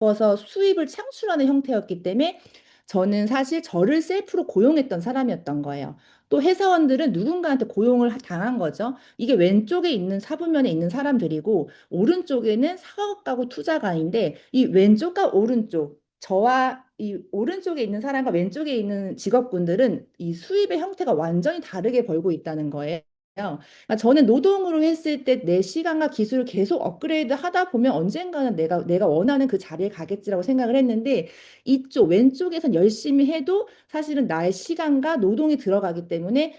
서 수입을 창출하는 형태였기 때문에 저는 사실 저를 셀프로 고용했던 사람이었던 거예요. 또 회사원들은 누군가한테 고용을 당한 거죠. 이게 왼쪽에 있는 사부면에 있는 사람들이고 오른쪽에는 사업가고 투자가인데 이 왼쪽과 오른쪽 저와 이 오른쪽에 있는 사람과 왼쪽에 있는 직업군들은 이 수입의 형태가 완전히 다르게 벌고 있다는 거예요. 그러니까 저는 노동으로 했을 때 내 시간과 기술을 계속 업그레이드 하다 보면 언젠가는 내가 원하는 그 자리에 가겠지라고 생각을 했는데 이쪽 왼쪽에선 열심히 해도 사실은 나의 시간과 노동이 들어가기 때문에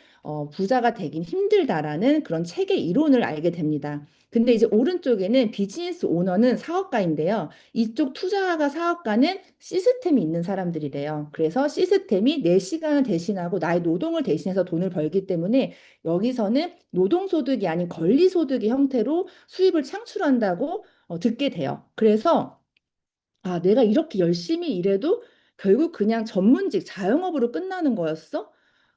부자가 되긴 힘들다라는 그런 책의 이론을 알게 됩니다. 근데 이제 오른쪽에는 비즈니스 오너는 사업가인데요. 이쪽 투자가 사업가는 시스템이 있는 사람들이래요. 그래서 시스템이 내 시간을 대신하고 나의 노동을 대신해서 돈을 벌기 때문에 여기서는 노동소득이 아닌 권리소득의 형태로 수입을 창출한다고 듣게 돼요. 그래서 아, 내가 이렇게 열심히 일해도 결국 그냥 전문직 자영업으로 끝나는 거였어?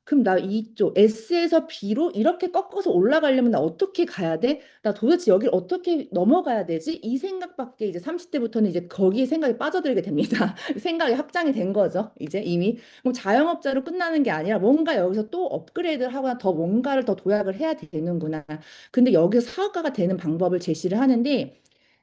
그럼 나 이쪽 S에서 B로 이렇게 꺾어서 올라가려면 나 어떻게 가야 돼? 나 도대체 여기를 어떻게 넘어가야 되지? 이 생각밖에 이제 30대부터는 이제 거기에 생각이 빠져들게 됩니다. 생각이 확장이 된 거죠. 이제 이미. 그럼 자영업자로 끝나는 게 아니라 뭔가 여기서 또 업그레이드를 하거나 더 뭔가를 더 도약을 해야 되는구나. 근데 여기서 사업가가 되는 방법을 제시를 하는데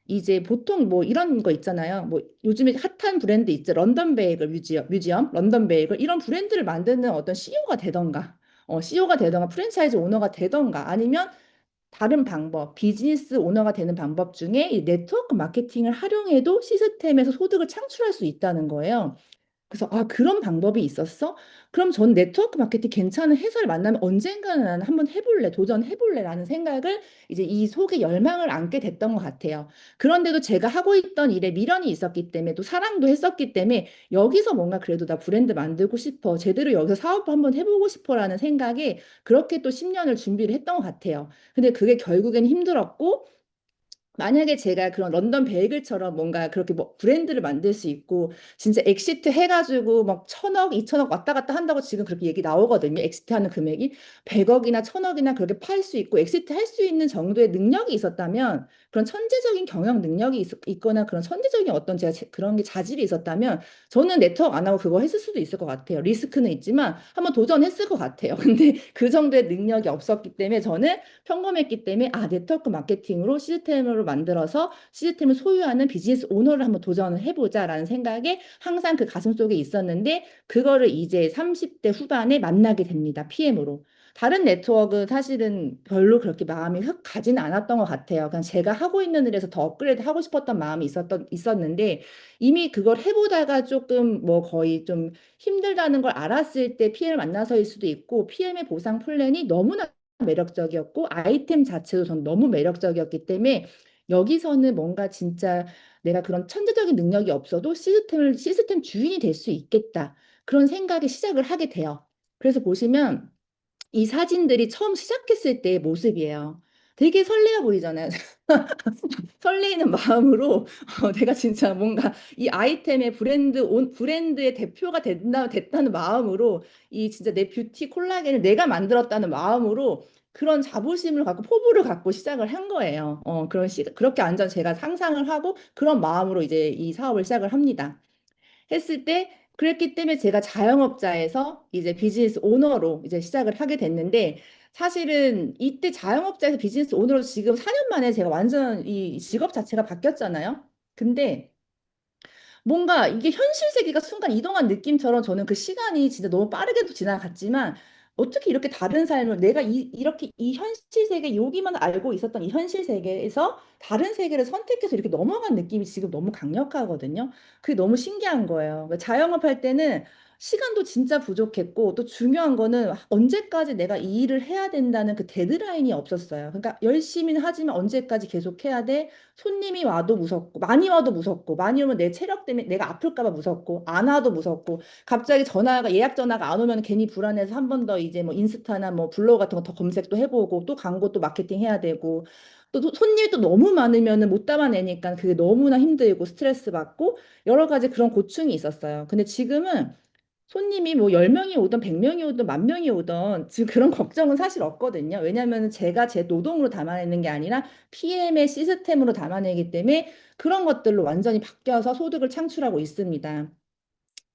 이제 보통 뭐 이런 거 있잖아요. 뭐 요즘에 핫한 브랜드 있죠. 런던 베이글 뮤지엄, 런던 베이글 이런 브랜드를 만드는 어떤 CEO가 되던가, CEO가 되던가 프랜차이즈 오너가 되던가 아니면 다른 방법, 비즈니스 오너가 되는 방법 중에 이 네트워크 마케팅을 활용해도 시스템에서 소득을 창출할 수 있다는 거예요. 그래서 아 그런 방법이 있었어? 그럼 전 네트워크 마케팅 괜찮은 회사를 만나면 언젠가는 나는 한번 해볼래, 도전해볼래라는 생각을 이제 이 속에 열망을 안게 됐던 것 같아요. 그런데도 제가 하고 있던 일에 미련이 있었기 때문에 또 사랑도 했었기 때문에 여기서 뭔가 그래도 나 브랜드 만들고 싶어, 제대로 여기서 사업 한번 해보고 싶어라는 생각에 그렇게 또 10년을 준비를 했던 것 같아요. 근데 그게 결국엔 힘들었고 만약에 제가 그런 런던 베이글처럼 뭔가 그렇게 뭐 브랜드를 만들 수 있고 진짜 엑시트 해가지고 막 1,000억, 2,000억 왔다 갔다 한다고 지금 그렇게 얘기 나오거든요. 엑시트 하는 금액이 100억이나 1,000억이나 그렇게 팔 수 있고 엑시트 할 수 있는 정도의 능력이 있었다면 그런 천재적인 경영 능력이 있거나 그런 천재적인 어떤 제가 그런 게 자질이 있었다면 저는 네트워크 안 하고 그거 했을 수도 있을 것 같아요. 리스크는 있지만 한번 도전했을 것 같아요. 근데 그 정도의 능력이 없었기 때문에 저는 평범했기 때문에 아 네트워크 마케팅으로 시스템으로 만들어서 시스템을 소유하는 비즈니스 오너를 한번 도전을 해보자라는 생각에 항상 그 가슴속에 있었는데 그거를 이제 30대 후반에 만나게 됩니다. PM으로. 다른 네트워크 사실은 별로 그렇게 마음이 흑 가지는 않았던 것 같아요. 그냥 제가 하고 있는 일에서 더 업그레이드 하고 싶었던 마음이 있었는데 이미 그걸 해보다가 조금 뭐 거의 좀 힘들다는 걸 알았을 때 PM을 만나서일 수도 있고 PM의 보상 플랜이 너무나 매력적이었고 아이템 자체도 전 너무 매력적이었기 때문에 여기서는 뭔가 진짜 내가 그런 천재적인 능력이 없어도 시스템 주인이 될 수 있겠다. 그런 생각에 시작을 하게 돼요. 그래서 보시면 이 사진들이 처음 시작했을 때의 모습이에요. 되게 설레어 보이잖아요. 설레이는 마음으로 내가 진짜 뭔가 이 아이템의 브랜드의 대표가 됐다는 마음으로 이 진짜 내 뷰티 콜라겐을 내가 만들었다는 마음으로 그런 자부심을 갖고 포부를 갖고 시작을 한 거예요. 그렇게 완전 제가 상상을 하고 그런 마음으로 이제 이 사업을 시작을 합니다. 했을 때 그랬기 때문에 제가 자영업자에서 이제 비즈니스 오너로 이제 시작을 하게 됐는데 사실은 이때 자영업자에서 비즈니스 오너로 지금 4년 만에 제가 완전 이 직업 자체가 바뀌었잖아요. 근데 뭔가 이게 현실 세계가 순간 이동한 느낌처럼 저는 그 시간이 진짜 너무 빠르게도 지나갔지만 어떻게 이렇게 다른 삶을 내가 이렇게 이 현실 세계 여기만 알고 있었던 이 현실 세계에서 다른 세계를 선택해서 이렇게 넘어간 느낌이 지금 너무 강력하거든요. 그게 너무 신기한 거예요. 그러니까 자영업할 때는 시간도 진짜 부족했고 또 중요한 거는 언제까지 내가 이 일을 해야 된다는 그 데드라인이 없었어요. 그러니까 열심히는 하지만 언제까지 계속 해야 돼? 손님이 와도 무섭고 많이 와도 무섭고 많이 오면 내 체력 때문에 내가 아플까 봐 무섭고 안 와도 무섭고 갑자기 예약 전화가 안 오면 괜히 불안해서 한 번 더 이제 뭐 인스타나 뭐 블로그 같은 거 더 검색도 해보고 또 광고 또 마케팅 해야 되고 또 손님이 또 너무 많으면은 못 담아내니까 그게 너무나 힘들고 스트레스 받고 여러 가지 그런 고충이 있었어요. 근데 지금은 손님이 뭐 10명이 오든 100명이 오든 10,000명이 오든 지금 그런 걱정은 사실 없거든요. 왜냐하면 제가 제 노동으로 담아내는 게 아니라 PM의 시스템으로 담아내기 때문에 그런 것들로 완전히 바뀌어서 소득을 창출하고 있습니다.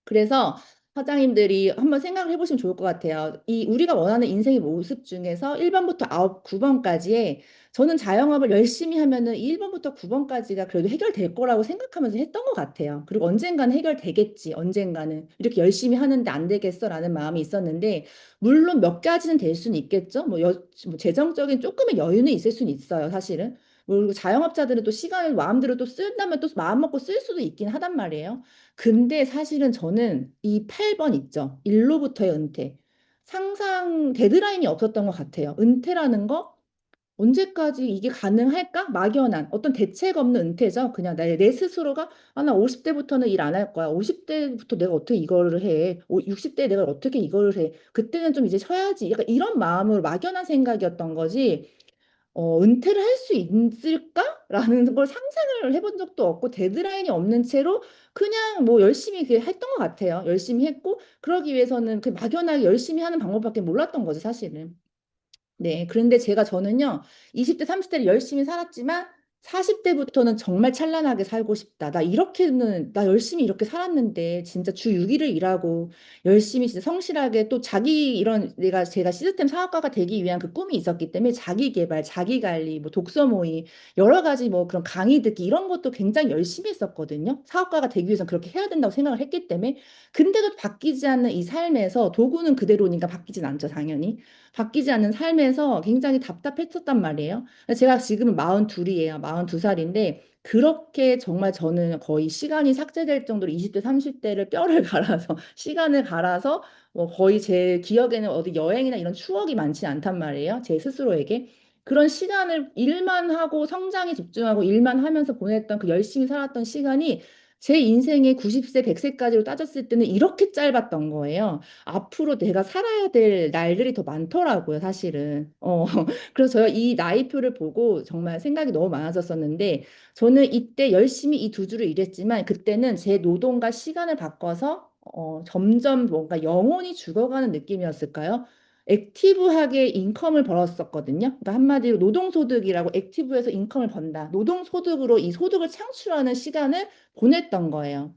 그래서 사장님들이 한번 생각을 해보시면 좋을 것 같아요. 이 우리가 원하는 인생의 모습 중에서 1번부터 9번까지에 저는 자영업을 열심히 하면은 1번부터 9번까지가 그래도 해결될 거라고 생각하면서 했던 것 같아요. 그리고 언젠가는 해결되겠지. 언젠가는 이렇게 열심히 하는데 안 되겠어라는 마음이 있었는데 물론 몇 가지는 될 수는 있겠죠. 뭐 재정적인 조금의 여유는 있을 수는 있어요. 사실은. 그리고 자영업자들은 또 시간을 마음대로 또 쓴다면 또 마음 먹고 쓸 수도 있긴 하단 말이에요. 근데 사실은 저는 이 8번 있죠. 일로부터의 은퇴. 상상 데드라인이 없었던 것 같아요. 은퇴라는 거 언제까지 이게 가능할까? 막연한 어떤 대책 없는 은퇴죠. 그냥 내 스스로가 나 50대부터는 일 안 할 거야. 50대부터 내가 어떻게 이거를 해? 60대 내가 어떻게 이거를 해? 그때는 좀 이제 쉬어야지. 약간 이런 마음으로 막연한 생각이었던 거지. 은퇴를 할 수 있을까라는 걸 상상을 해본 적도 없고 데드라인이 없는 채로 그냥 뭐 열심히 했던 것 같아요. 열심히 했고 그러기 위해서는 그 막연하게 열심히 하는 방법밖에 몰랐던 거지 사실은. 네, 그런데 저는요, 20대, 30대를 열심히 살았지만, 40대부터는 정말 찬란하게 살고 싶다. 나 열심히 이렇게 살았는데, 진짜 주 6일을 일하고, 열심히 진짜 성실하게 또 제가 시스템 사업가가 되기 위한 그 꿈이 있었기 때문에, 자기 개발, 자기 관리, 뭐 독서 모임, 여러 가지 뭐 그런 강의 듣기, 이런 것도 굉장히 열심히 했었거든요. 사업가가 되기 위해서는 그렇게 해야 된다고 생각을 했기 때문에. 근데도 바뀌지 않는 이 삶에서, 도구는 그대로니까 바뀌진 않죠, 당연히. 바뀌지 않는 삶에서 굉장히 답답했었단 말이에요. 제가 지금은 42이에요. 42살인데 그렇게 정말 저는 거의 시간이 삭제될 정도로 20대, 30대를 뼈를 갈아서 시간을 갈아서 뭐 거의 제 기억에는 어디 여행이나 이런 추억이 많지 않단 말이에요. 제 스스로에게. 그런 시간을 일만 하고 성장에 집중하고 일만 하면서 보냈던 그 열심히 살았던 시간이 제 인생의 90세, 100세까지로 따졌을 때는 이렇게 짧았던 거예요. 앞으로 내가 살아야 될 날들이 더 많더라고요, 사실은. 그래서 제가 이 나이표를 보고 정말 생각이 너무 많아졌었는데, 저는 이때 열심히 이 두 주를 일했지만, 그때는 제 노동과 시간을 바꿔서, 점점 뭔가 영혼이 죽어가는 느낌이었을까요? 액티브하게 인컴을 벌었었거든요. 그러니까 한마디로 노동소득이라고 액티브해서 인컴을 번다. 노동소득으로 이 소득을 창출하는 시간을 보냈던 거예요.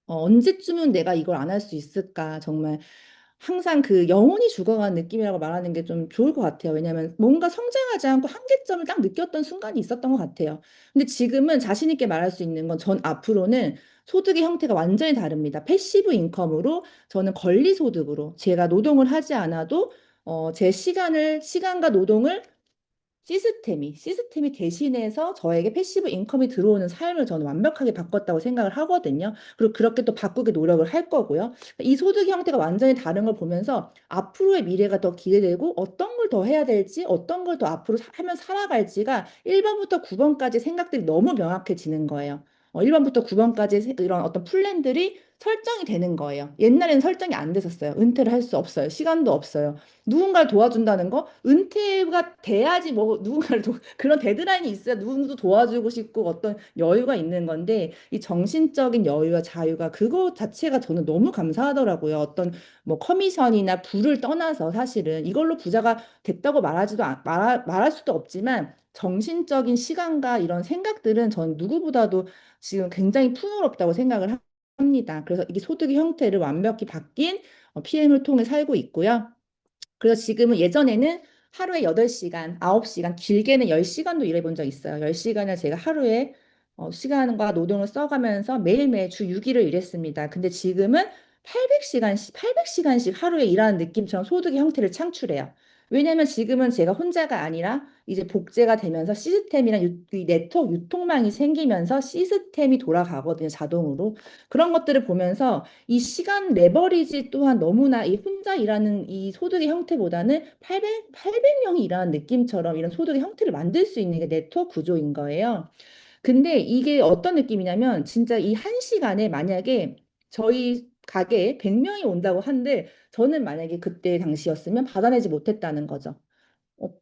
언제쯤은 내가 이걸 안 할 수 있을까? 정말 항상 그 영혼이 죽어가는 느낌이라고 말하는 게 좀 좋을 것 같아요. 왜냐하면 뭔가 성장하지 않고 한계점을 딱 느꼈던 순간이 있었던 것 같아요. 근데 지금은 자신 있게 말할 수 있는 건 전 앞으로는 소득의 형태가 완전히 다릅니다. 패시브 인컴으로 저는 권리 소득으로 제가 노동을 하지 않아도 제 시간과 노동을 시스템이 대신해서 저에게 패시브 인컴이 들어오는 삶을 저는 완벽하게 바꿨다고 생각을 하거든요. 그리고 그렇게 또 바꾸게 노력을 할 거고요. 이 소득 형태가 완전히 다른 걸 보면서 앞으로의 미래가 더 기대되고 어떤 걸 더 해야 될지, 어떤 걸 더 앞으로 하면 살아갈지가 1번부터 9번까지 생각들이 너무 명확해지는 거예요. 1번부터 9번까지 이런 어떤 플랜들이 설정이 되는 거예요. 옛날에는 설정이 안 됐었어요. 은퇴를 할 수 없어요. 시간도 없어요. 누군가를 도와준다는 거 은퇴가 돼야지 뭐 그런 데드라인이 있어야 누구도 도와주고 싶고 어떤 여유가 있는 건데 이 정신적인 여유와 자유가 그거 자체가 저는 너무 감사하더라고요. 어떤 뭐 커미션이나 부를 떠나서 사실은 이걸로 부자가 됐다고 말할 수도 없지만 정신적인 시간과 이런 생각들은 전 누구보다도 지금 굉장히 풍요롭다고 생각을 합니다. 그래서 이게 소득의 형태를 완벽히 바뀐 PM을 통해 살고 있고요. 그래서 지금은 예전에는 하루에 8시간, 9시간, 길게는 10시간도 일해본 적 있어요. 10시간을 제가 하루에 시간과 노동을 써가면서 매일매일 주 6일을 일했습니다. 근데 지금은 800시간씩 하루에 일하는 느낌처럼 소득의 형태를 창출해요. 왜냐면 지금은 제가 혼자가 아니라 이제 복제가 되면서 시스템이나 이 네트워크 유통망이 생기면서 시스템이 돌아가거든요, 자동으로. 그런 것들을 보면서 이 시간 레버리지 또한 너무나 이 혼자 일하는 이 소득의 형태보다는 800명이 일하는 느낌처럼 이런 소득의 형태를 만들 수 있는 게 네트워크 구조인 거예요. 근데 이게 어떤 느낌이냐면 진짜 이 한 시간에 만약에 저희 가게에 100명이 온다고 한들 저는 만약에 그때 당시였으면 받아내지 못했다는 거죠.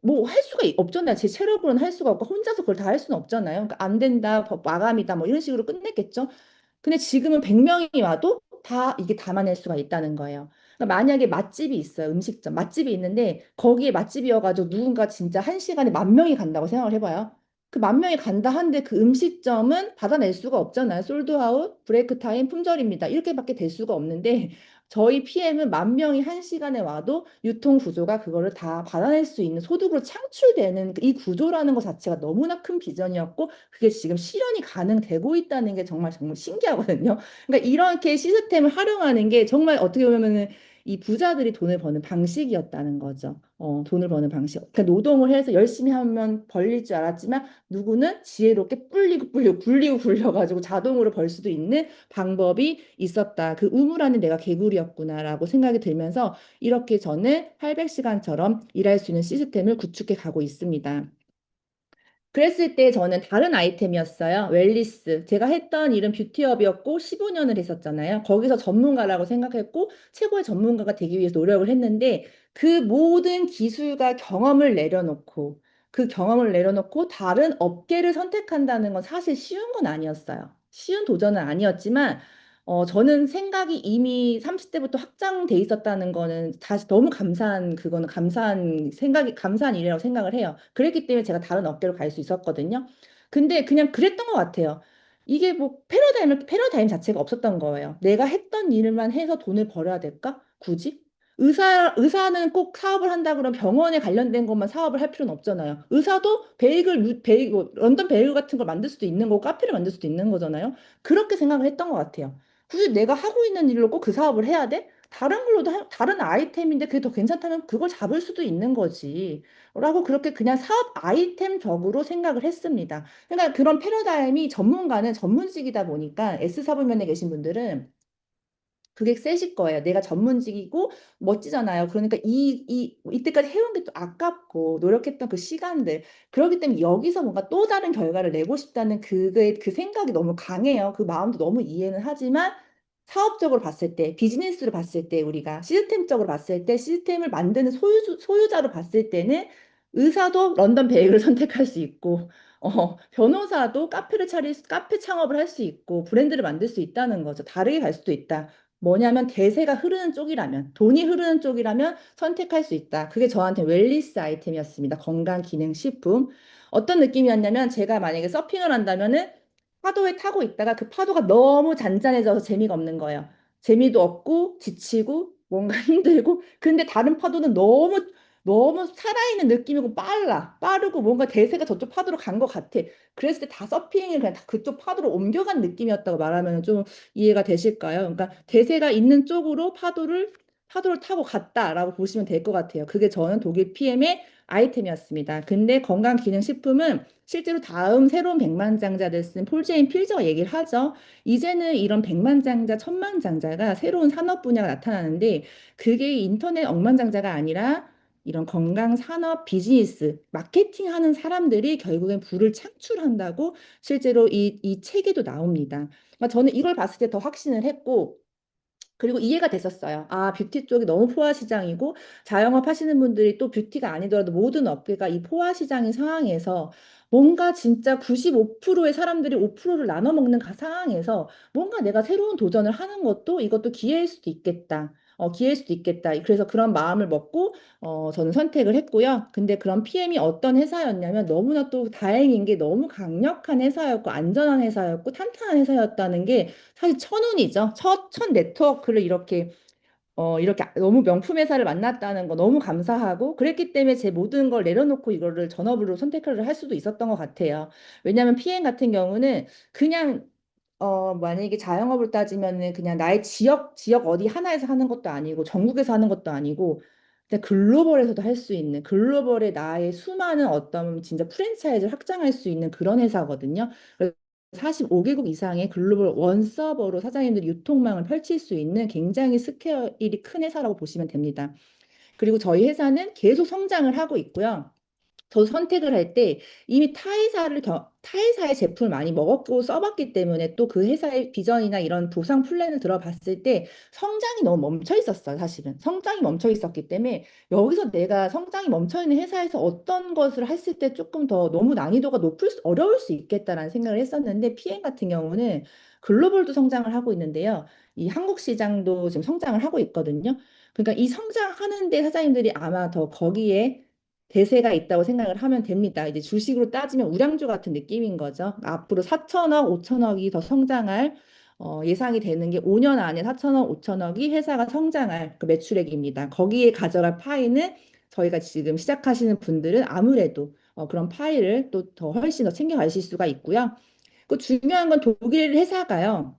뭐 할 수가 없잖아요. 제 체력으로는 할 수가 없고 혼자서 그걸 다 할 수는 없잖아요. 그러니까 안 된다, 마감이다 뭐 이런 식으로 끝냈겠죠. 근데 지금은 100명이 와도 다 이게 담아낼 수가 있다는 거예요. 그러니까 만약에 맛집이 있어요. 음식점. 맛집이 있는데 거기에 맛집이어가지고 누군가 진짜 한 시간에 10,000명이 간다고 생각을 해봐요. 그 10,000명이 간다 한데 그 음식점은 받아낼 수가 없잖아요. 솔드아웃, 브레이크 타임, 품절입니다. 이렇게밖에 될 수가 없는데 저희 PM은 10,000명이 한 시간에 와도 유통 구조가 그거를 다 받아낼 수 있는 소득으로 창출되는 이 구조라는 것 자체가 너무나 큰 비전이었고 그게 지금 실현이 가능되고 있다는 게 정말 정말 신기하거든요. 그러니까 이렇게 시스템을 활용하는 게 정말 어떻게 보면은 이 부자들이 돈을 버는 방식이었다는 거죠. 돈을 버는 방식. 그러니까 노동을 해서 열심히 하면 벌릴 줄 알았지만 누구는 지혜롭게 굴리고 굴려가지고 자동으로 벌 수도 있는 방법이 있었다. 그 우물 안에 내가 개구리였구나라고 생각이 들면서 이렇게 저는 800시간처럼 일할 수 있는 시스템을 구축해 가고 있습니다. 그랬을 때 저는 다른 아이템이었어요. 웰리스. 제가 했던 일은 뷰티업이었고 15년을 했었잖아요. 거기서 전문가라고 생각했고 최고의 전문가가 되기 위해서 노력을 했는데 그 모든 기술과 경험을 내려놓고 그 경험을 내려놓고 다른 업계를 선택한다는 건 사실 쉬운 건 아니었어요. 쉬운 도전은 아니었지만 저는 생각이 이미 30대부터 확장돼 있었다는 거는 다시 너무 감사한, 그거는 감사한 생각이, 감사한 일이라고 생각을 해요. 그랬기 때문에 제가 다른 업계로 갈 수 있었거든요. 근데 그냥 그랬던 것 같아요. 이게 뭐 패러다임 자체가 없었던 거예요. 내가 했던 일만 해서 돈을 벌어야 될까? 굳이? 의사는 꼭 사업을 한다 그러면 병원에 관련된 것만 사업을 할 필요는 없잖아요. 의사도 런던 베이글 같은 걸 만들 수도 있는 거고, 카페를 만들 수도 있는 거잖아요. 그렇게 생각을 했던 것 같아요. 굳이 내가 하고 있는 일로 꼭 그 사업을 해야 돼? 다른 걸로도 다른 아이템인데 그게 더 괜찮다면 그걸 잡을 수도 있는 거지. 라고 그렇게 그냥 사업 아이템적으로 생각을 했습니다. 그러니까 그런 패러다임이 전문가는 전문직이다 보니까 S사부면에 계신 분들은 그게 세실 거예요. 내가 전문직이고 멋지잖아요. 그러니까 이때까지 해온 게 또 아깝고 노력했던 그 시간들. 그렇기 때문에 여기서 뭔가 또 다른 결과를 내고 싶다는 그 생각이 너무 강해요. 그 마음도 너무 이해는 하지만 사업적으로 봤을 때, 비즈니스로 봤을 때, 우리가 시스템적으로 봤을 때, 시스템을 만드는 소유자로 봤을 때는 의사도 런던 베이글을 선택할 수 있고, 변호사도 카페 창업을 할 수 있고, 브랜드를 만들 수 있다는 거죠. 다르게 갈 수도 있다. 뭐냐면 대세가 흐르는 쪽이라면, 돈이 흐르는 쪽이라면 선택할 수 있다. 그게 저한테 웰리스 아이템이었습니다. 건강기능식품. 어떤 느낌이었냐면 제가 만약에 서핑을 한다면은 파도에 타고 있다가 그 파도가 너무 잔잔해져서 재미가 없는 거예요. 재미도 없고 지치고 뭔가 힘들고 근데 다른 파도는 너무 살아있는 느낌이고 빠르고 뭔가 대세가 저쪽 파도로 간 것 같아. 그랬을 때 다 서핑을 그냥 다 그쪽 파도로 옮겨간 느낌이었다고 말하면 좀 이해가 되실까요? 그러니까 대세가 있는 쪽으로 파도를 타고 갔다라고 보시면 될 것 같아요. 그게 저는 독일 PM의 아이템이었습니다. 근데 건강기능식품은 실제로 다음 새로운 백만장자를 쓴 폴 제인 필저가 얘기를 하죠. 이제는 이런 백만장자, 천만장자가 새로운 산업 분야가 나타나는데 그게 인터넷 억만장자가 아니라 이런 건강 산업 비즈니스 마케팅하는 사람들이 결국엔 부를 창출한다고 실제로 이 책에도 나옵니다. 그러니까 저는 이걸 봤을 때 더 확신을 했고 그리고 이해가 됐었어요. 아, 뷰티 쪽이 너무 포화 시장이고 자영업 하시는 분들이 또 뷰티가 아니더라도 모든 업계가 이 포화 시장인 상황에서 뭔가 진짜 95%의 사람들이 5%를 나눠 먹는 그 상황에서 뭔가 내가 새로운 도전을 하는 것도 이것도 기회일 수도 있겠다. 기회일 수도 있겠다. 그래서 그런 마음을 먹고 저는 선택을 했고요. 근데 그런 PM이 어떤 회사였냐면 너무나 또 다행인 게 너무 강력한 회사였고 안전한 회사였고 탄탄한 회사였다는 게 사실 천운이죠. 첫 네트워크를 이렇게 너무 명품 회사를 만났다는 거 너무 감사하고 그랬기 때문에 제 모든 걸 내려놓고 이거를 전업으로 선택을 할 수도 있었던 것 같아요. 왜냐하면 PM 같은 경우는 그냥 만약에 자영업을 따지면은 그냥 나의 지역 어디 하나에서 하는 것도 아니고 전국에서 하는 것도 아니고 그냥 글로벌에서도 할 수 있는 글로벌의 나의 수많은 어떤 진짜 프랜차이즈를 확장할 수 있는 그런 회사거든요. 그래서 45개국 이상의 글로벌 원서버로 사장님들이 유통망을 펼칠 수 있는 굉장히 스케일이 큰 회사라고 보시면 됩니다. 그리고 저희 회사는 계속 성장을 하고 있고요. 저 선택을 할 때 이미 타회사의 제품을 많이 먹었고 써봤기 때문에 또 그 회사의 비전이나 이런 보상 플랜을 들어봤을 때 성장이 너무 멈춰 있었어요, 사실은. 성장이 멈춰 있었기 때문에 여기서 내가 성장이 멈춰 있는 회사에서 어떤 것을 했을 때 조금 더 너무 난이도가 어려울 수 있겠다라는 생각을 했었는데 PM 같은 경우는 글로벌도 성장을 하고 있는데요. 이 한국 시장도 지금 성장을 하고 있거든요. 그러니까 이 성장하는데 사장님들이 아마 더 거기에 대세가 있다고 생각을 하면 됩니다. 이제 주식으로 따지면 우량주 같은 느낌인 거죠. 앞으로 4천억, 5천억이 더 성장할 예상이 되는 게 5년 안에 4천억, 5천억이 회사가 성장할 그 매출액입니다. 거기에 가져갈 파이는 저희가 지금 시작하시는 분들은 아무래도 그런 파이를 또 더 훨씬 더 챙겨가실 수가 있고요. 그 중요한 건 독일 회사가요.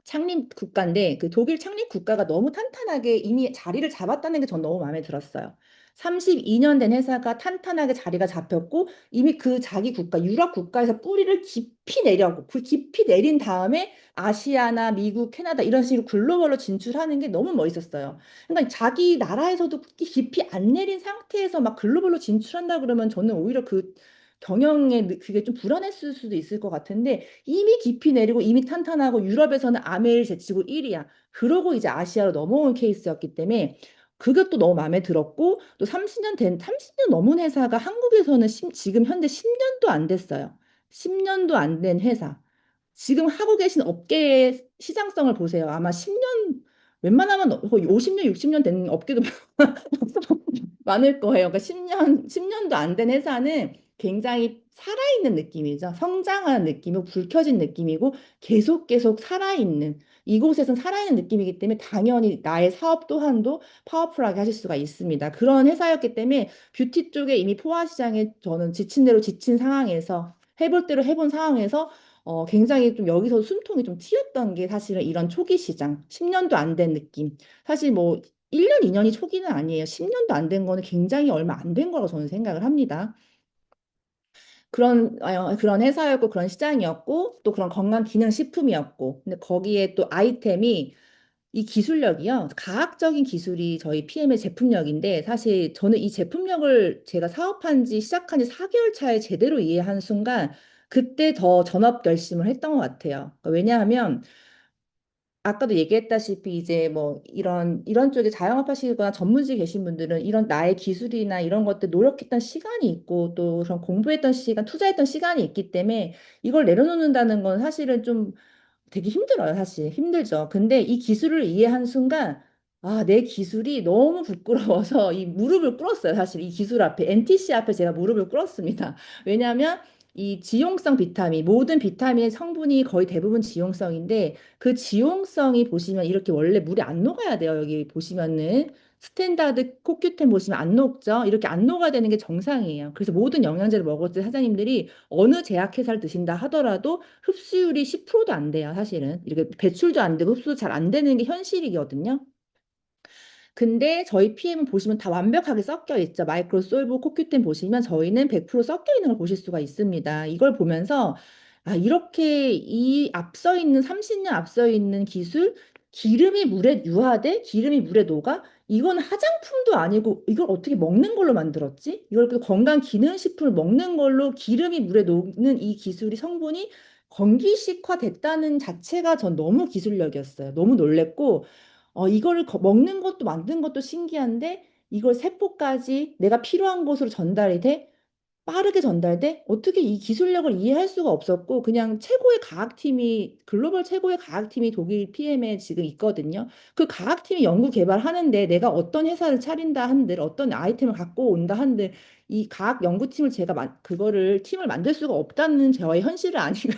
창립 국가인데 그 독일 창립 국가가 너무 탄탄하게 이미 자리를 잡았다는 게 전 너무 마음에 들었어요. 32년 된 회사가 탄탄하게 자리가 잡혔고 이미 그 자기 국가, 유럽 국가에서 뿌리를 깊이 내려고 그 깊이 내린 다음에 아시아나 미국, 캐나다 이런 식으로 글로벌로 진출하는 게 너무 멋있었어요. 그러니까 자기 나라에서도 깊이 안 내린 상태에서 막 글로벌로 진출한다 그러면 저는 오히려 그 경영에 그게 좀 불안했을 수도 있을 것 같은데 이미 깊이 내리고 이미 탄탄하고 유럽에서는 아메를 제치고 1위야. 그러고 이제 아시아로 넘어온 케이스였기 때문에 그것도 너무 마음에 들었고 또 30년 넘은 회사가 한국에서는 지금 현재 10년도 안 됐어요. 10년도 안 된 회사. 지금 하고 계신 업계의 시장성을 보세요. 아마 10년 웬만하면 거의 50년, 60년 된 업계도 많을 거예요. 그러니까 10년도 안 된 회사는 굉장히 살아있는 느낌이죠. 성장하는 느낌이고, 불 켜진 느낌이고, 계속 살아있는, 이곳에선 살아있는 느낌이기 때문에 당연히 나의 사업 또한도 파워풀하게 하실 수가 있습니다. 그런 회사였기 때문에 뷰티 쪽에 이미 포화 시장에 저는 지친 대로 지친 상황에서 해볼 대로 해본 상황에서 굉장히 좀 여기서 숨통이 좀 튀었던 게 사실은 이런 초기 시장, 10년도 안 된 느낌. 사실 뭐 1년, 2년이 초기는 아니에요. 10년도 안 된 거는 굉장히 얼마 안 된 거라고 저는 생각을 합니다. 그런 회사였고, 그런 시장이었고, 또 그런 건강기능식품이었고, 근데 거기에 또 아이템이 이 기술력이요. 과학적인 기술이 저희 PM의 제품력인데, 사실 저는 이 제품력을 제가 사업한 지, 시작한 지 4개월 차에 제대로 이해한 순간, 그때 더 전업 결심을 했던 것 같아요. 그러니까 왜냐하면, 아까도 얘기했다시피 이제 뭐 이런 쪽에 자영업 하시거나 전문직 계신 분들은 이런 나의 기술이나 이런 것들 노력했던 시간이 있고 또 그런 공부했던 시간, 투자했던 시간이 있기 때문에 이걸 내려놓는다는 건 사실은 좀 되게 힘들어요, 사실. 힘들죠. 근데 이 기술을 이해한 순간, 아, 내 기술이 너무 부끄러워서 이 무릎을 꿇었어요, 사실. 이 기술 앞에, NTC 앞에 제가 무릎을 꿇었습니다. 왜냐하면 이 지용성 비타민, 모든 비타민의 성분이 거의 대부분 지용성인데 그 지용성이 보시면 이렇게 원래 물에 안 녹아야 돼요. 여기 보시면은. 스탠다드 코큐텐 보시면 안 녹죠? 이렇게 안 녹아야 되는 게 정상이에요. 그래서 모든 영양제를 먹을 때 사장님들이 어느 제약회사를 드신다 하더라도 흡수율이 10%도 안 돼요, 사실은. 이렇게 배출도 안 되고 흡수도 잘 안 되는 게 현실이거든요. 근데 저희 PM은 보시면 다 완벽하게 섞여 있죠. 마이크로솔브 코큐텐 보시면 저희는 100% 섞여 있는 걸 보실 수가 있습니다. 이걸 보면서 아, 이렇게 이 앞서 있는 30년 앞서 있는 기술, 기름이 물에 유화돼? 기름이 물에 녹아? 이건 화장품도 아니고 이걸 어떻게 먹는 걸로 만들었지? 이걸 그 건강 기능식품을 먹는 걸로 기름이 물에 녹는 이 기술이 성분이 건기식화 됐다는 자체가 전 너무 기술력이었어요. 너무 놀랬고 이거를 먹는 것도 만든 것도 신기한데 이걸 세포까지 내가 필요한 곳으로 전달이 돼? 빠르게 전달돼? 어떻게 이 기술력을 이해할 수가 없었고 그냥 최고의 과학팀이 글로벌 최고의 과학팀이 독일 PM에 지금 있거든요. 그 과학팀이 연구 개발하는데 내가 어떤 회사를 차린다 한들 어떤 아이템을 갖고 온다 한들 이 과학 연구팀을 제가 그거를 팀을 만들 수가 없다는 저의 현실을 아니까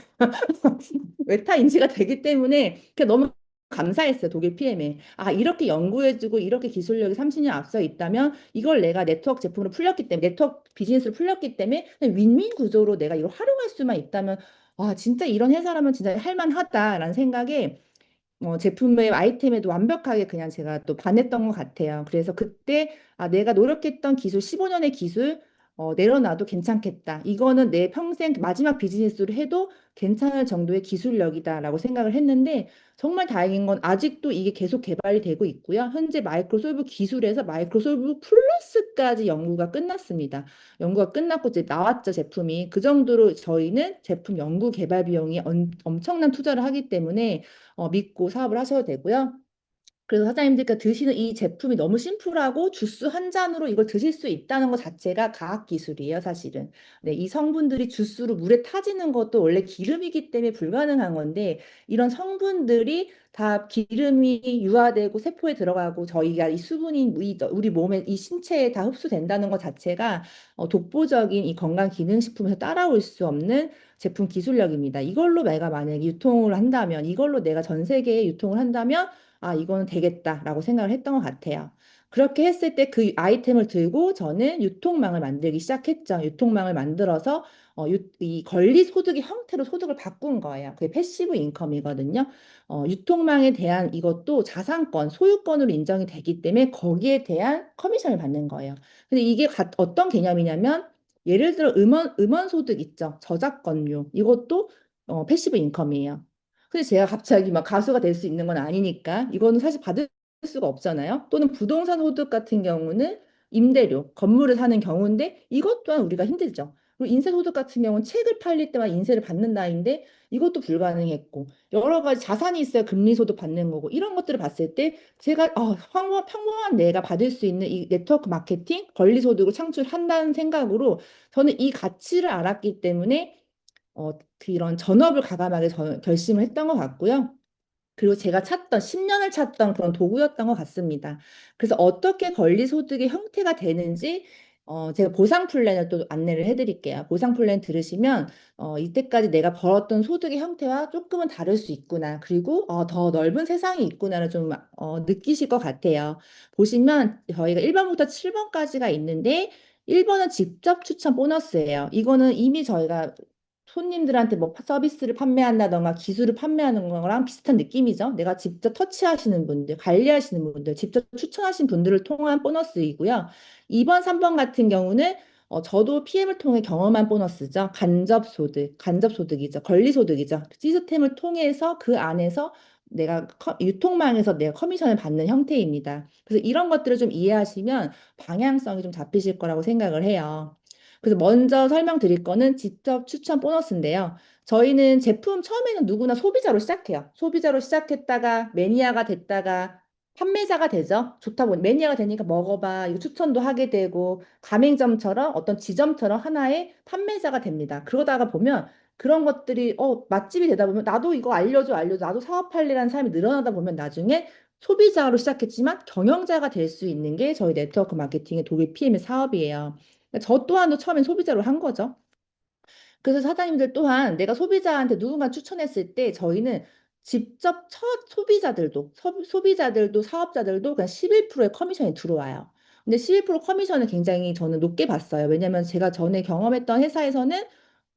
외타 인지가 되기 때문에 그 너무 감사했어요, 독일 PM에. 아, 이렇게 연구해주고 이렇게 기술력이 30년 앞서 있다면 이걸 내가 네트워크 제품으로 풀렸기 때문에, 네트워크 비즈니스로 풀렸기 때문에 그냥 윈윈 구조로 내가 이걸 활용할 수만 있다면, 아, 진짜 이런 회사라면 진짜 할만하다라는 생각에 제품의 아이템에도 완벽하게 그냥 제가 또 반했던 것 같아요. 그래서 그때 아, 내가 노력했던 기술, 15년의 기술 내려놔도 괜찮겠다. 이거는 내 평생 마지막 비즈니스로 해도 괜찮을 정도의 기술력이다라고 생각을 했는데 정말 다행인 건 아직도 이게 계속 개발이 되고 있고요. 현재 마이크로솔브 기술에서 마이크로솔브 플러스까지 연구가 끝났습니다. 연구가 끝났고 이제 나왔죠, 제품이. 그 정도로 저희는 제품 연구 개발 비용이 엄청난 투자를 하기 때문에 믿고 사업을 하셔도 되고요. 그래서 사장님들께서 드시는 이 제품이 너무 심플하고 주스 한 잔으로 이걸 드실 수 있다는 것 자체가 과학 기술이에요, 사실은. 네, 이 성분들이 주스로 물에 타지는 것도 원래 기름이기 때문에 불가능한 건데, 이런 성분들이 다 기름이 유화되고 세포에 들어가고 저희가 이 수분이 우리 몸에 이 신체에 다 흡수된다는 것 자체가 독보적인 이 건강 기능식품에서 따라올 수 없는 제품 기술력입니다. 이걸로 내가 만약에 유통을 한다면, 이걸로 내가 전 세계에 유통을 한다면 아, 이거는 되겠다라고 생각을 했던 것 같아요. 그렇게 했을 때 그 아이템을 들고 저는 유통망을 만들기 시작했죠. 유통망을 만들어서 이 권리 소득의 형태로 소득을 바꾼 거예요. 그게 패시브 인컴이거든요. 유통망에 대한 이것도 자산권, 소유권으로 인정이 되기 때문에 거기에 대한 커미션을 받는 거예요. 근데 이게 어떤 개념이냐면 예를 들어 음원 소득 있죠. 저작권료. 이것도 패시브 인컴이에요. 근데 제가 갑자기 막 가수가 될 수 있는 건 아니니까 이거는 사실 받을 수가 없잖아요. 또는 부동산 소득 같은 경우는 임대료, 건물을 사는 경우인데 이것 또한 우리가 힘들죠. 그리고 인세 소득 같은 경우는 책을 팔릴 때만 인세를 받는 나이인데 이것도 불가능했고 여러 가지 자산이 있어야 금리 소득 받는 거고 이런 것들을 봤을 때 제가 평범한 내가 받을 수 있는 이 네트워크 마케팅, 권리 소득을 창출한다는 생각으로 저는 이 가치를 알았기 때문에 그런 전업을 과감하게 결심을 했던 것 같고요. 그리고 제가 10년을 찾던 그런 도구였던 것 같습니다. 그래서 어떻게 권리소득의 형태가 되는지 제가 보상 플랜을 또 안내를 해드릴게요. 보상 플랜 들으시면 이때까지 내가 벌었던 소득의 형태와 조금은 다를 수 있구나. 그리고 더 넓은 세상이 있구나를 좀 느끼실 것 같아요. 보시면 저희가 1번부터 7번까지가 있는데 1번은 직접 추천 보너스예요. 이거는 이미 저희가 손님들한테 뭐 서비스를 판매한다던가 기술을 판매하는 거랑 비슷한 느낌이죠. 내가 직접 터치하시는 분들, 관리하시는 분들, 직접 추천하신 분들을 통한 보너스이고요. 2번, 3번 같은 경우는 저도 PM을 통해 경험한 보너스죠. 간접소득이죠. 권리소득이죠. 시스템을 통해서 그 안에서 내가 유통망에서 내가 커미션을 받는 형태입니다. 그래서 이런 것들을 좀 이해하시면 방향성이 좀 잡히실 거라고 생각을 해요. 그래서 먼저 설명드릴 거는 직접 추천 보너스인데요. 저희는 제품 처음에는 누구나 소비자로 시작해요. 소비자로 시작했다가 매니아가 됐다가 판매자가 되죠. 좋다 보니 매니아가 되니까 먹어봐. 이거 추천도 하게 되고 가맹점처럼 어떤 지점처럼 하나의 판매자가 됩니다. 그러다가 보면 그런 것들이 맛집이 되다 보면 나도 이거 알려줘 나도 사업할래라는 사람이 늘어나다 보면 나중에 소비자로 시작했지만 경영자가 될 수 있는 게 저희 네트워크 마케팅의 독일 PM의 사업이에요. 저 또한도 처음엔 소비자로 한 거죠. 그래서 사장님들 또한 내가 소비자한테 누군가 추천했을 때 저희는 직접 첫 소비자들도 사업자들도 그냥 11%의 커미션이 들어와요. 근데 11% 커미션을 굉장히 저는 높게 봤어요. 왜냐면 제가 전에 경험했던 회사에서는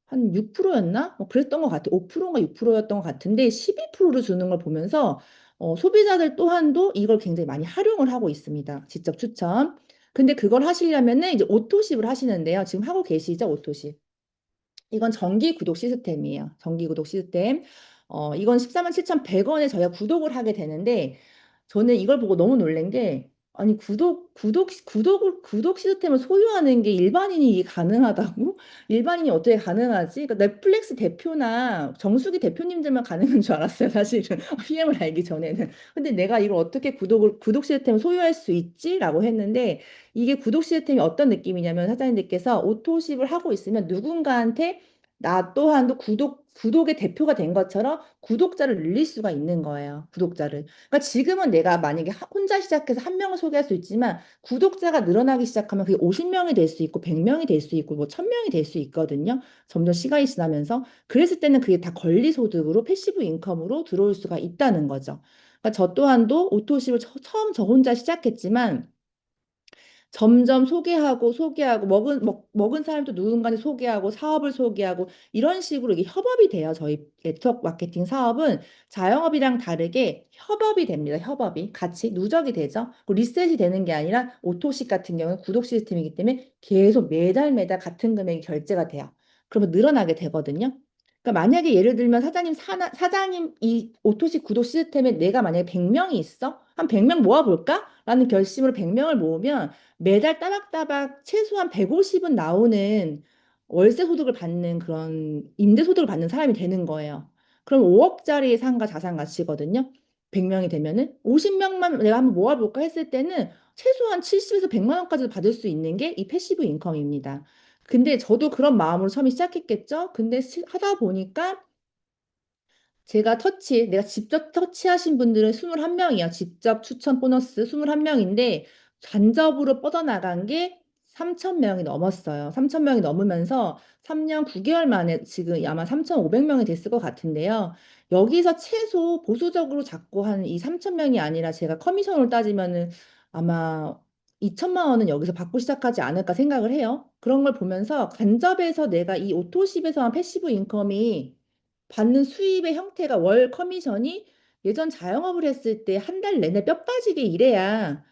한 6%였나? 뭐 그랬던 것 같아요. 5%인가 6%였던 것 같은데 12%를 주는 걸 보면서 소비자들 또한도 이걸 굉장히 많이 활용을 하고 있습니다. 직접 추천. 근데 그걸 하시려면은 이제 오토십을 하시는데요. 지금 하고 계시죠, 오토십. 이건 정기 구독 시스템이에요. 정기 구독 시스템. 이건 14만 7,100원에 저희가 구독을 하게 되는데, 저는 이걸 보고 너무 놀란 게, 아니, 구독 시스템을 소유하는 게 일반인이 이게 가능하다고? 일반인이 어떻게 가능하지? 그러니까 넷플릭스 대표나 정수기 대표님들만 가능한 줄 알았어요, 사실은. PM을 알기 전에는. 근데 내가 이걸 어떻게 구독 시스템을 소유할 수 있지? 라고 했는데, 이게 구독 시스템이 어떤 느낌이냐면 사장님들께서 오토십을 하고 있으면 누군가한테 나 또한도 구독의 대표가 된 것처럼 구독자를 늘릴 수가 있는 거예요. 구독자를. 그러니까 지금은 내가 만약에 혼자 시작해서 한 명을 소개할 수 있지만 구독자가 늘어나기 시작하면 그게 50명이 될 수 있고 100명이 될 수 있고 뭐 1000명이 될 수 있거든요. 점점 시간이 지나면서. 그랬을 때는 그게 다 권리소득으로 패시브 인컴으로 들어올 수가 있다는 거죠. 그러니까 저 또한도 오토십을 처음 저 혼자 시작했지만 점점 소개하고 먹은 사람도 누군가를 소개하고 사업을 소개하고 이런 식으로 이게 협업이 돼요. 저희 네트워크 마케팅 사업은 자영업이랑 다르게 협업이 됩니다. 협업이 같이 누적이 되죠. 리셋이 되는 게 아니라 오토식 같은 경우는 구독 시스템이기 때문에 계속 매달 같은 금액이 결제가 돼요. 그러면 늘어나게 되거든요. 그러니까 만약에 예를 들면 사장님 이 오토식 구독 시스템에 내가 만약에 100명이 있어? 한 100명 모아볼까? 라는 결심으로 100명을 모으면 매달 따박따박 최소한 150은 나오는 월세 소득을 받는 그런 임대 소득을 받는 사람이 되는 거예요. 그럼 5억짜리 상가 자산 가치거든요. 100명이 되면은 50명만 내가 한번 모아볼까 했을 때는 최소한 70에서 100만 원까지 받을 수 있는 게 이 패시브 인컴입니다. 근데 저도 그런 마음으로 처음에 시작했겠죠. 근데 하다 보니까 내가 직접 터치하신 분들은 21명이요. 직접 추천 보너스 21명인데, 간접으로 뻗어나간 게 3,000명이 넘었어요. 3,000명이 넘으면서 3년 9개월 만에 지금 아마 3,500명이 됐을 것 같은데요. 여기서 최소 보수적으로 잡고 한 이 3,000명이 아니라 제가 커미션으로 따지면은 아마 2천만 원은 여기서 받고 시작하지 않을까 생각을 해요. 그런 걸 보면서 간접에서 내가 이 오토십에서 한 패시브 인컴이 받는 수입의 형태가 월 커미션이 예전 자영업을 했을 때 한 달 내내 뼈 빠지게 일해야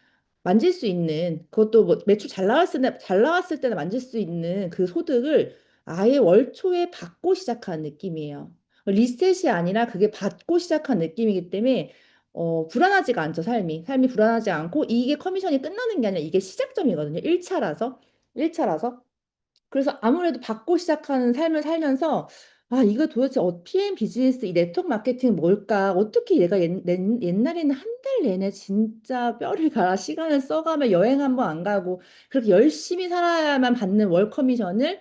만질 수 있는 그것도 뭐 매출 잘 나왔을 때나 만질 수 있는 그 소득을 아예 월 초에 받고 시작한 느낌이에요. 리셋이 아니라 그게 받고 시작한 느낌이기 때문에 불안하지가 않죠, 삶이 불안하지 않고 이게 커미션이 끝나는 게 아니라 이게 시작점이거든요. 1차라서. 그래서 아무래도 받고 시작하는 삶을 살면서 아, 이거 도대체 PM 비즈니스 이 네트워크 마케팅 뭘까? 어떻게 얘가 옛날에는 한 달 내내 진짜 뼈를 갈아 시간을 써가며 여행 한 번 안 가고 그렇게 열심히 살아야만 받는 월 커미션을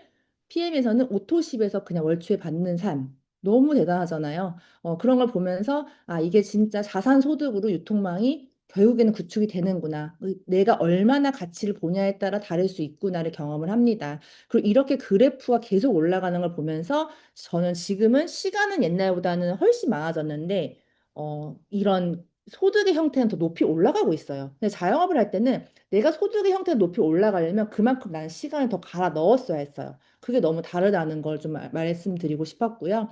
PM에서는 오토십에서 그냥 월초에 받는 삶. 너무 대단하잖아요. 그런 걸 보면서 아, 이게 진짜 자산 소득으로 유통망이 결국에는 구축이 되는구나. 내가 얼마나 가치를 보냐에 따라 다를 수 있구나를 경험을 합니다. 그리고 이렇게 그래프가 계속 올라가는 걸 보면서 저는 지금은 시간은 옛날보다는 훨씬 많아졌는데, 이런 소득의 형태는 더 높이 올라가고 있어요. 근데 자영업을 할 때는 내가 소득의 형태가 높이 올라가려면 그만큼 나는 시간을 더 갈아 넣었어야 했어요. 그게 너무 다르다는 걸 좀 말씀드리고 싶었고요.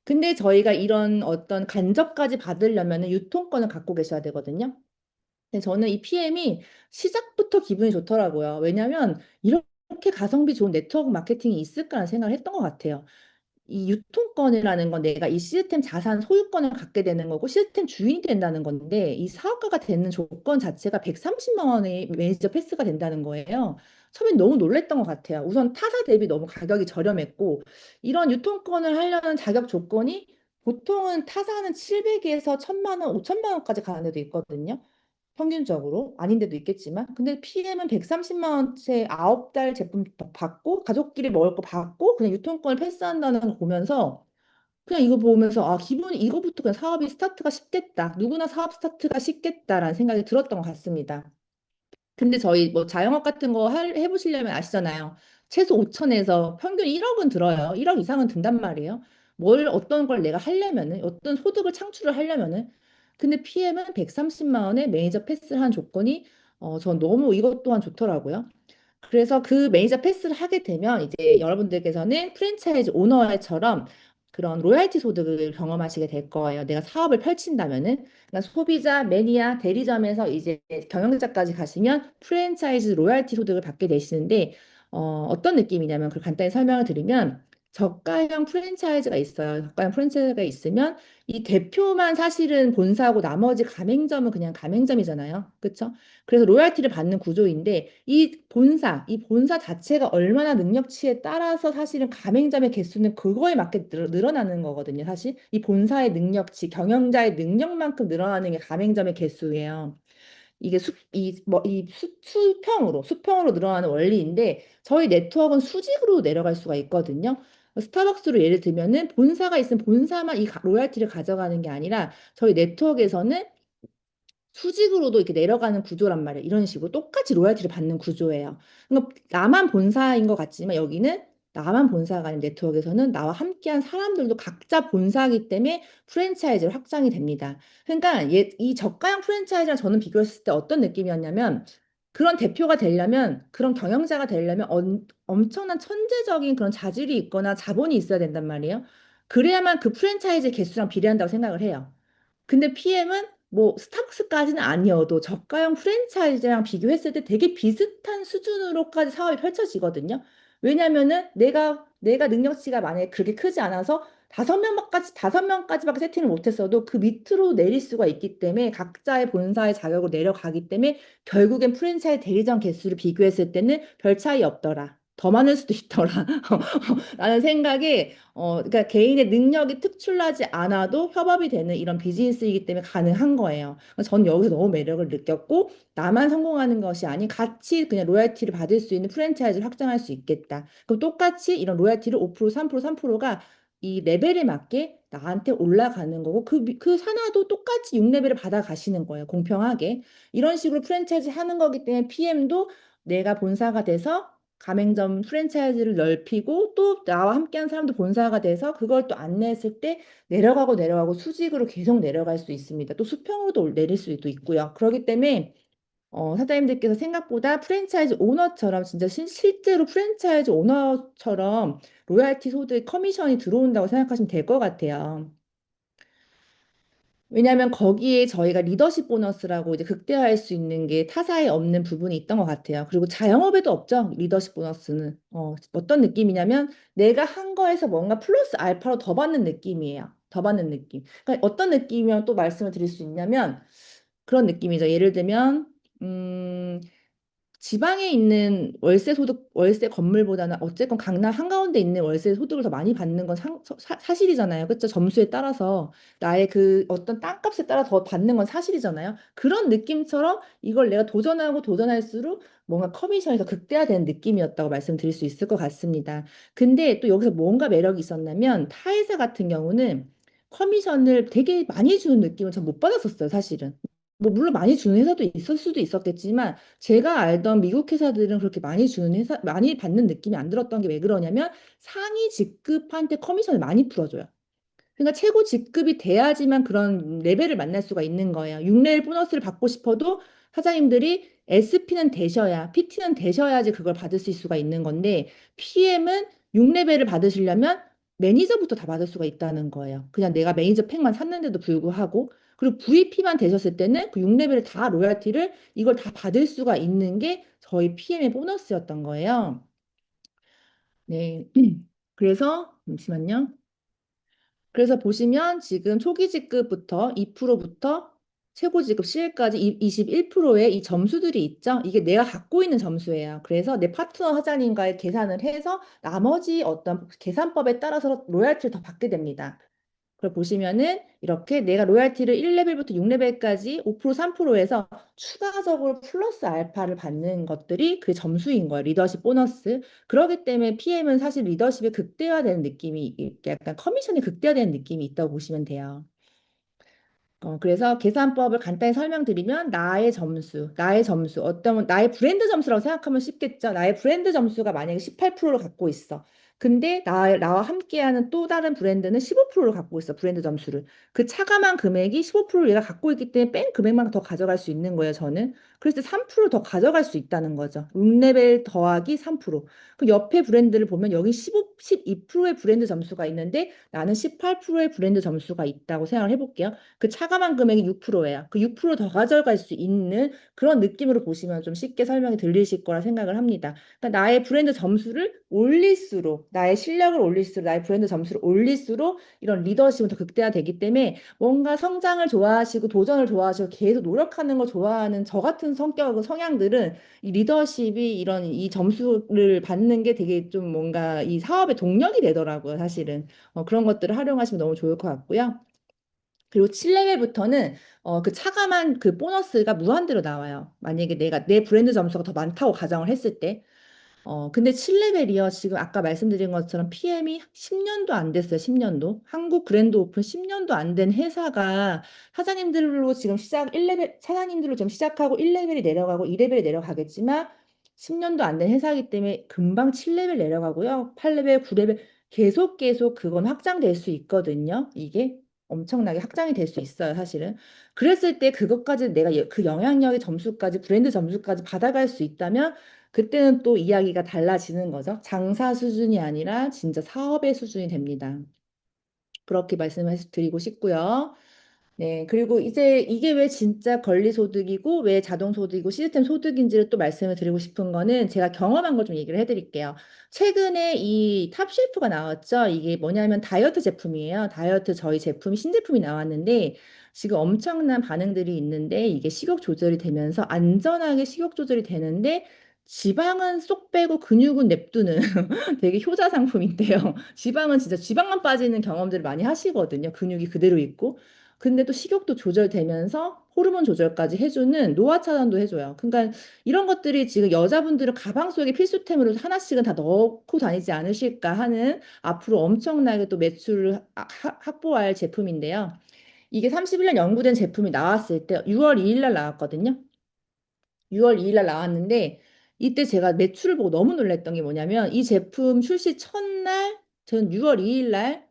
근데 저희가 이런 어떤 간접까지 받으려면 유통권을 갖고 계셔야 되거든요. 근데 저는 이 PM이 시작부터 기분이 좋더라고요. 왜냐하면 이렇게 가성비 좋은 네트워크 마케팅이 있을까라는 생각을 했던 것 같아요. 이 유통권이라는 건 내가 이 시스템 자산 소유권을 갖게 되는 거고 시스템 주인이 된다는 건데 이 사업가가 되는 조건 자체가 130만 원의 매니저 패스가 된다는 거예요. 처음엔 너무 놀랬던 것 같아요. 우선 타사 대비 너무 가격이 저렴했고 이런 유통권을 하려는 자격 조건이 보통은 타사는 700에서 1,000만 원, 5천만 원까지 가는 데도 있거든요. 평균적으로 아닌 데도 있겠지만 근데 PM은 130만 원째 9달 제품 받고 가족끼리 먹을 거 받고 그냥 유통권을 패스한다는 걸 보면서 그냥 이거 보면서 아 기분이 이거부터 그냥 사업이 스타트가 쉽겠다 누구나 사업 스타트가 쉽겠다라는 생각이 들었던 것 같습니다. 근데 저희 뭐 자영업 같은 거 해보시려면 아시잖아요. 최소 5천에서 평균 1억은 들어요. 1억 이상은 든단 말이에요. 어떤 걸 내가 하려면은, 어떤 소득을 창출을 하려면은. 근데 PM은 130만 원에 매니저 패스를 한 조건이, 전 너무 이것 또한 좋더라고요. 그래서 그 매니저 패스를 하게 되면 이제 여러분들께서는 프랜차이즈 오너처럼 그런 로얄티 소득을 경험하시게 될 거예요. 내가 사업을 펼친다면은. 그러니까 소비자, 매니아, 대리점에서 이제 경영자까지 가시면 프랜차이즈 로얄티 소득을 받게 되시는데 어떤 느낌이냐면 그걸 간단히 설명을 드리면 저가형 프랜차이즈가 있어요. 저가형 프랜차이즈가 있으면 이 대표만 사실은 본사고 나머지 가맹점은 그냥 가맹점이잖아요. 그렇죠? 그래서 로얄티를 받는 구조인데 이 본사 자체가 얼마나 능력치에 따라서 사실은 가맹점의 개수는 그거에 맞게 늘어나는 거거든요. 사실 이 본사의 능력치, 경영자의 능력만큼 늘어나는 게 가맹점의 개수예요. 이게 수평으로 늘어나는 원리인데 저희 네트워크는 수직으로 내려갈 수가 있거든요. 스타벅스로 예를 들면은 본사가 있으면 본사만 이 로얄티를 가져가는 게 아니라 저희 네트워크에서는 수직으로도 이렇게 내려가는 구조란 말이에요. 이런 식으로 똑같이 로열티를 받는 구조예요. 그러니까 나만 본사인 것 같지만 여기는 나만 본사가 아닌 네트워크에서는 나와 함께한 사람들도 각자 본사이기 때문에 프랜차이즈를 확장이 됩니다. 그러니까 이 저가형 프랜차이즈랑 저는 비교했을 때 어떤 느낌이었냐면 그런 대표가 되려면 그런 경영자가 되려면 엄청난 천재적인 그런 자질이 있거나 자본이 있어야 된단 말이에요. 그래야만 그 프랜차이즈 개수랑 비례한다고 생각을 해요. 근데 PM은 뭐 스타벅스까지는 아니어도 저가형 프랜차이즈랑 비교했을 때 되게 비슷한 수준으로까지 사업이 펼쳐지거든요. 왜냐면은 내가 능력치가 만약에 그렇게 크지 않아서 5명까지밖에 세팅을 못했어도 그 밑으로 내릴 수가 있기 때문에 각자의 본사의 자격으로 내려가기 때문에 결국엔 프랜차이즈 대리점 개수를 비교했을 때는 별 차이 없더라. 더 많을 수도 있더라. 라는 생각에, 그러니까 개인의 능력이 특출나지 않아도 협업이 되는 이런 비즈니스이기 때문에 가능한 거예요. 전 여기서 너무 매력을 느꼈고, 나만 성공하는 것이 아닌 같이 그냥 로열티를 받을 수 있는 프랜차이즈를 확장할 수 있겠다. 그럼 똑같이 이런 로열티를 5%, 3%, 3%가 이 레벨에 맞게 나한테 올라가는 거고, 그 산하도 똑같이 6레벨을 받아가시는 거예요. 공평하게. 이런 식으로 프랜차이즈 하는 거기 때문에 PM도 내가 본사가 돼서 가맹점 프랜차이즈를 넓히고 또 나와 함께하는 사람도 본사가 돼서 그걸 또 안내했을 때 내려가고 내려가고 수직으로 계속 내려갈 수 있습니다. 또 수평으로도 내릴 수도 있고요. 그렇기 때문에 사장님들께서 생각보다 프랜차이즈 오너처럼 진짜 실제로 프랜차이즈 오너처럼 로얄티 소득 커미션이 들어온다고 생각하시면 될 것 같아요. 왜냐하면 거기에 저희가 리더십 보너스라고 이제 극대화할 수 있는 게 타사에 없는 부분이 있던 것 같아요. 그리고 자영업에도 없죠, 리더십 보너스는. 어떤 느낌이냐면 내가 한 거에서 뭔가 플러스 알파로 더 받는 느낌이에요. 더 받는 느낌. 그러니까 어떤 느낌이면 또 말씀을 드릴 수 있냐면 그런 느낌이죠. 예를 들면, 지방에 있는 월세 소득, 월세 건물보다는 어쨌건 강남 한가운데 있는 월세 소득을 더 많이 받는 건 사실이잖아요. 그렇죠? 점수에 따라서 나의 그 어떤 땅값에 따라 더 받는 건 사실이잖아요. 그런 느낌처럼 이걸 내가 도전하고 도전할수록 뭔가 커미션이 더 극대화되는 느낌이었다고 말씀드릴 수 있을 것 같습니다. 근데 또 여기서 뭔가 매력이 있었냐면 타회사 같은 경우는 커미션을 되게 많이 주는 느낌을 전 못 받았었어요, 사실은. 뭐 물론 많이 주는 회사도 있을 수도 있었겠지만 제가 알던 미국 회사들은 그렇게 많이 주는 회사, 많이 받는 느낌이 안 들었던 게 왜 그러냐면 상위 직급한테 커미션을 많이 풀어줘요. 그러니까 최고 직급이 돼야지만 그런 레벨을 만날 수가 있는 거예요. 6레벨 보너스를 받고 싶어도 사장님들이 SP는 되셔야, PT는 되셔야지 그걸 받을 수가 있는 건데 PM은 6레벨을 받으시려면 매니저부터 다 받을 수가 있다는 거예요. 그냥 내가 매니저 팩만 샀는데도 불구하고 그리고 VP만 되셨을 때는 그 6레벨을 다 로열티를 이걸 다 받을 수가 있는 게 저희 PM의 보너스였던 거예요. 네. 그래서 잠시만요. 그래서 보시면 지금 초기 직급부터 2%부터 최고 직급 CL까지 21%의 이 점수들이 있죠. 이게 내가 갖고 있는 점수예요. 그래서 내 파트너 사장님과의 계산을 해서 나머지 어떤 계산법에 따라서 로얄티를 더 받게 됩니다. 그걸 보시면은 이렇게 내가 로얄티를 1레벨부터 6레벨까지 5% 3%에서 추가적으로 플러스 알파를 받는 것들이 그 점수인 거예요. 리더십 보너스. 그렇기 때문에 PM은 사실 리더십이 극대화되는 느낌이 약간 커미션이 극대화되는 느낌이 있다고 보시면 돼요. 그래서 계산법을 간단히 설명드리면 나의 점수, 어떤 나의 브랜드 점수라고 생각하면 쉽겠죠. 나의 브랜드 점수가 만약에 18%를 갖고 있어. 근데 나와 함께하는 또 다른 브랜드는 15%를 갖고 있어, 브랜드 점수를. 그 차감한 금액이 15%를 얘가 갖고 있기 때문에 뺀 금액만 더 가져갈 수 있는 거예요, 저는. 그래서 3%더 가져갈 수 있다는 거죠. 6레벨 더하기 3%. 그 옆에 브랜드를 보면 여기 12%의 브랜드 점수가 있는데 나는 18%의 브랜드 점수가 있다고 생각을 해볼게요. 그 차감한 금액이 6%예요. 그 6%더 가져갈 수 있는 그런 느낌으로 보시면 좀 쉽게 설명이 들리실 거라 생각을 합니다. 그러니까 나의 브랜드 점수를 올릴수록, 나의 실력을 올릴수록, 나의 브랜드 점수를 올릴수록 이런 리더십은 더 극대화되기 때문에 뭔가 성장을 좋아하시고 도전을 좋아하시고 계속 노력하는 걸 좋아하는 저 같은 성격, 성향들은 이 리더십이 이런 이 점수를 받는 게 되게 좀 뭔가 이 사업의 동력이 되더라고요, 사실은. 그런 것들을 활용하시면 너무 좋을 것 같고요. 그리고 7레벨부터는 그 차감한 그 보너스가 무한대로 나와요. 만약에 내가 내 브랜드 점수가 더 많다고 가정을 했을 때. 근데 7레벨이요. 지금 아까 말씀드린 것처럼 PM이 10년도 안 됐어요. 10년도. 한국 그랜드 오픈 10년도 안 된 회사가 사장님들로 지금 1레벨, 사장님들로 지금 시작하고 1레벨이 내려가고 2레벨이 내려가겠지만 10년도 안 된 회사이기 때문에 금방 7레벨 내려가고요. 8레벨, 9레벨 계속 그건 확장될 수 있거든요. 이게 엄청나게 확장이 될 수 있어요, 사실은. 그랬을 때 그것까지 내가 그 영향력의 점수까지 브랜드 점수까지 받아갈 수 있다면 그때는 또 이야기가 달라지는 거죠. 장사 수준이 아니라 진짜 사업의 수준이 됩니다. 그렇게 말씀을 드리고 싶고요. 네, 그리고 이제 이게 왜 진짜 권리소득이고 왜 자동소득이고 시스템 소득인지를 또 말씀을 드리고 싶은 거는 제가 경험한 걸 좀 얘기를 해드릴게요. 최근에 이 탑셰프가 나왔죠. 이게 뭐냐면 다이어트 제품이에요. 다이어트 저희 제품, 신제품이 나왔는데 지금 엄청난 반응들이 있는데 이게 식욕 조절이 되면서 안전하게 식욕 조절이 되는데 지방은 쏙 빼고 근육은 냅두는 되게 효자 상품인데요. 지방은 진짜 지방만 빠지는 경험들을 많이 하시거든요. 근육이 그대로 있고. 근데 또 식욕도 조절되면서 호르몬 조절까지 해주는 노화 차단도 해줘요. 그러니까 이런 것들이 지금 여자분들은 가방 속에 필수템으로 하나씩은 다 넣고 다니지 않으실까 하는 앞으로 엄청나게 또 매출을 확보할 제품인데요. 이게 31년 연구된 제품이 나왔을 때 6월 2일 날 나왔거든요. 6월 2일 날 나왔는데 이때 제가 매출을 보고 너무 놀랐던 게 뭐냐면 이 제품 출시 첫날 전 6월 2일 날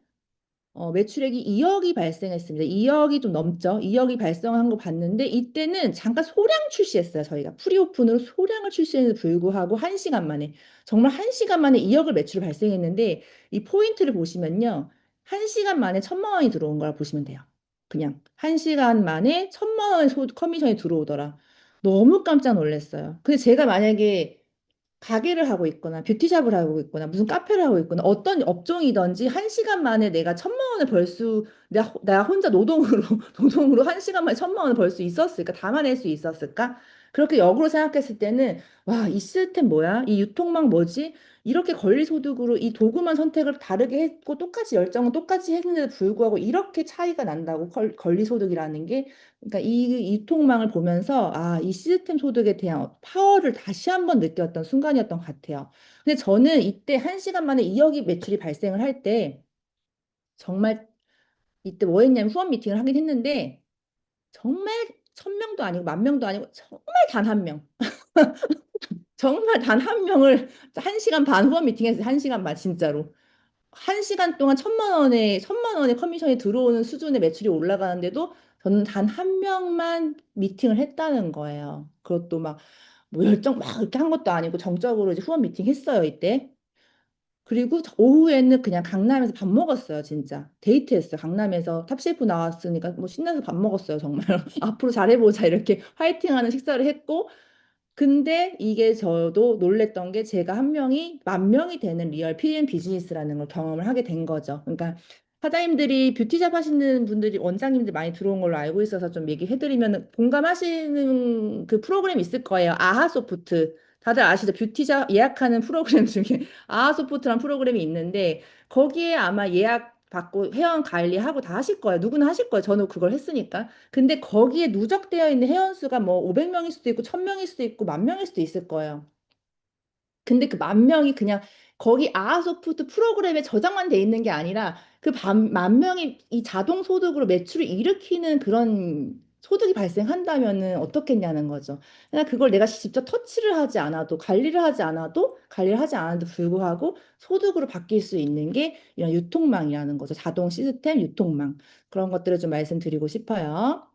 매출액이 2억이 발생했습니다. 2억이 좀 넘죠. 2억이 발생한 거 봤는데 이때는 잠깐 소량 출시했어요. 저희가 프리오픈으로 소량을 출시했는데 불구하고 1시간 만에 정말 1시간 만에 2억을 매출을 발생했는데 이 포인트를 보시면요. 1시간 만에 1,000만 원이 들어온 걸 보시면 돼요. 그냥 1시간 만에 1,000만 원의 커미션이 들어오더라. 너무 깜짝 놀랐어요. 근데 제가 만약에 가게를 하고 있거나 뷰티샵을 하고 있거나 무슨 카페를 하고 있거나 어떤 업종이든지 1시간 만에 내가 1,000만 원을 내가 혼자 노동으로 노동으로 1시간 만에 1,000만 원을 벌 수 있었을까? 담아낼 수 있었을까? 그렇게 역으로 생각했을 때는 와, 이 시스템 뭐야? 이 유통망 뭐지? 이렇게 권리소득으로 이 도구만 선택을 다르게 했고 똑같이 열정은 똑같이 했는데도 불구하고 이렇게 차이가 난다고 권리소득이라는 게 그러니까 이 유통망을 보면서 아, 이 시스템 소득에 대한 파워를 다시 한번 느꼈던 순간이었던 것 같아요. 근데 저는 이때 1시간 만에 2억이 매출이 발생을 할 때 정말 이때 뭐 했냐면 후원 미팅을 하긴 했는데 정말 1,000명도 아니고 10,000명도 아니고 정말 단 한 명. 정말 단 한 명을 1시간 반 후원 미팅했어요. 1시간 반 진짜로. 1시간 동안 1,000만 원의 커미션이 들어오는 수준의 매출이 올라가는데도 저는 단 한 명만 미팅을 했다는 거예요. 그것도 막 뭐 열정 막 이렇게 한 것도 아니고 정적으로 이제 후원 미팅 했어요, 이때. 그리고 오후에는 그냥 강남에서 밥 먹었어요, 진짜. 데이트했어요. 강남에서 탑셰프 나왔으니까 뭐 신나서 밥 먹었어요, 정말. 앞으로 잘해보자, 이렇게 화이팅하는 식사를 했고, 근데 이게 저도 놀랬던 게 제가 한 명이 10,000명이 되는 리얼 PM 비즈니스라는 걸 경험을 하게 된 거죠. 그러니까 사장님들이 뷰티샵 하시는 분들이 원장님들 많이 들어온 걸로 알고 있어서 좀 얘기해드리면 공감하시는 그 프로그램 있을 거예요. 아하 소프트. 다들 아시죠? 뷰티샵 예약하는 프로그램 중에 아하 소프트란 프로그램이 있는데 거기에 아마 예약 받고 회원 관리하고 다 하실 거예요. 누구나 하실 거예요. 저는 그걸 했으니까. 근데 거기에 누적되어 있는 회원수가 뭐 500명일 수도 있고 1,000명일 수도 있고 10,000명일 수도 있을 거예요. 근데 그 10,000명이 그냥 거기 아하소프트 프로그램에 저장만 돼 있는 게 아니라 그 10,000명이 이 자동 소득으로 매출을 일으키는 그런 소득이 발생한다면은 어떻겠냐는 거죠. 그냥 그걸 내가 직접 터치를 하지 않아도 관리를 하지 않아도 불구하고 소득으로 바뀔 수 있는 게 이런 유통망이라는 거죠. 자동 시스템 유통망. 그런 것들을 좀 말씀드리고 싶어요.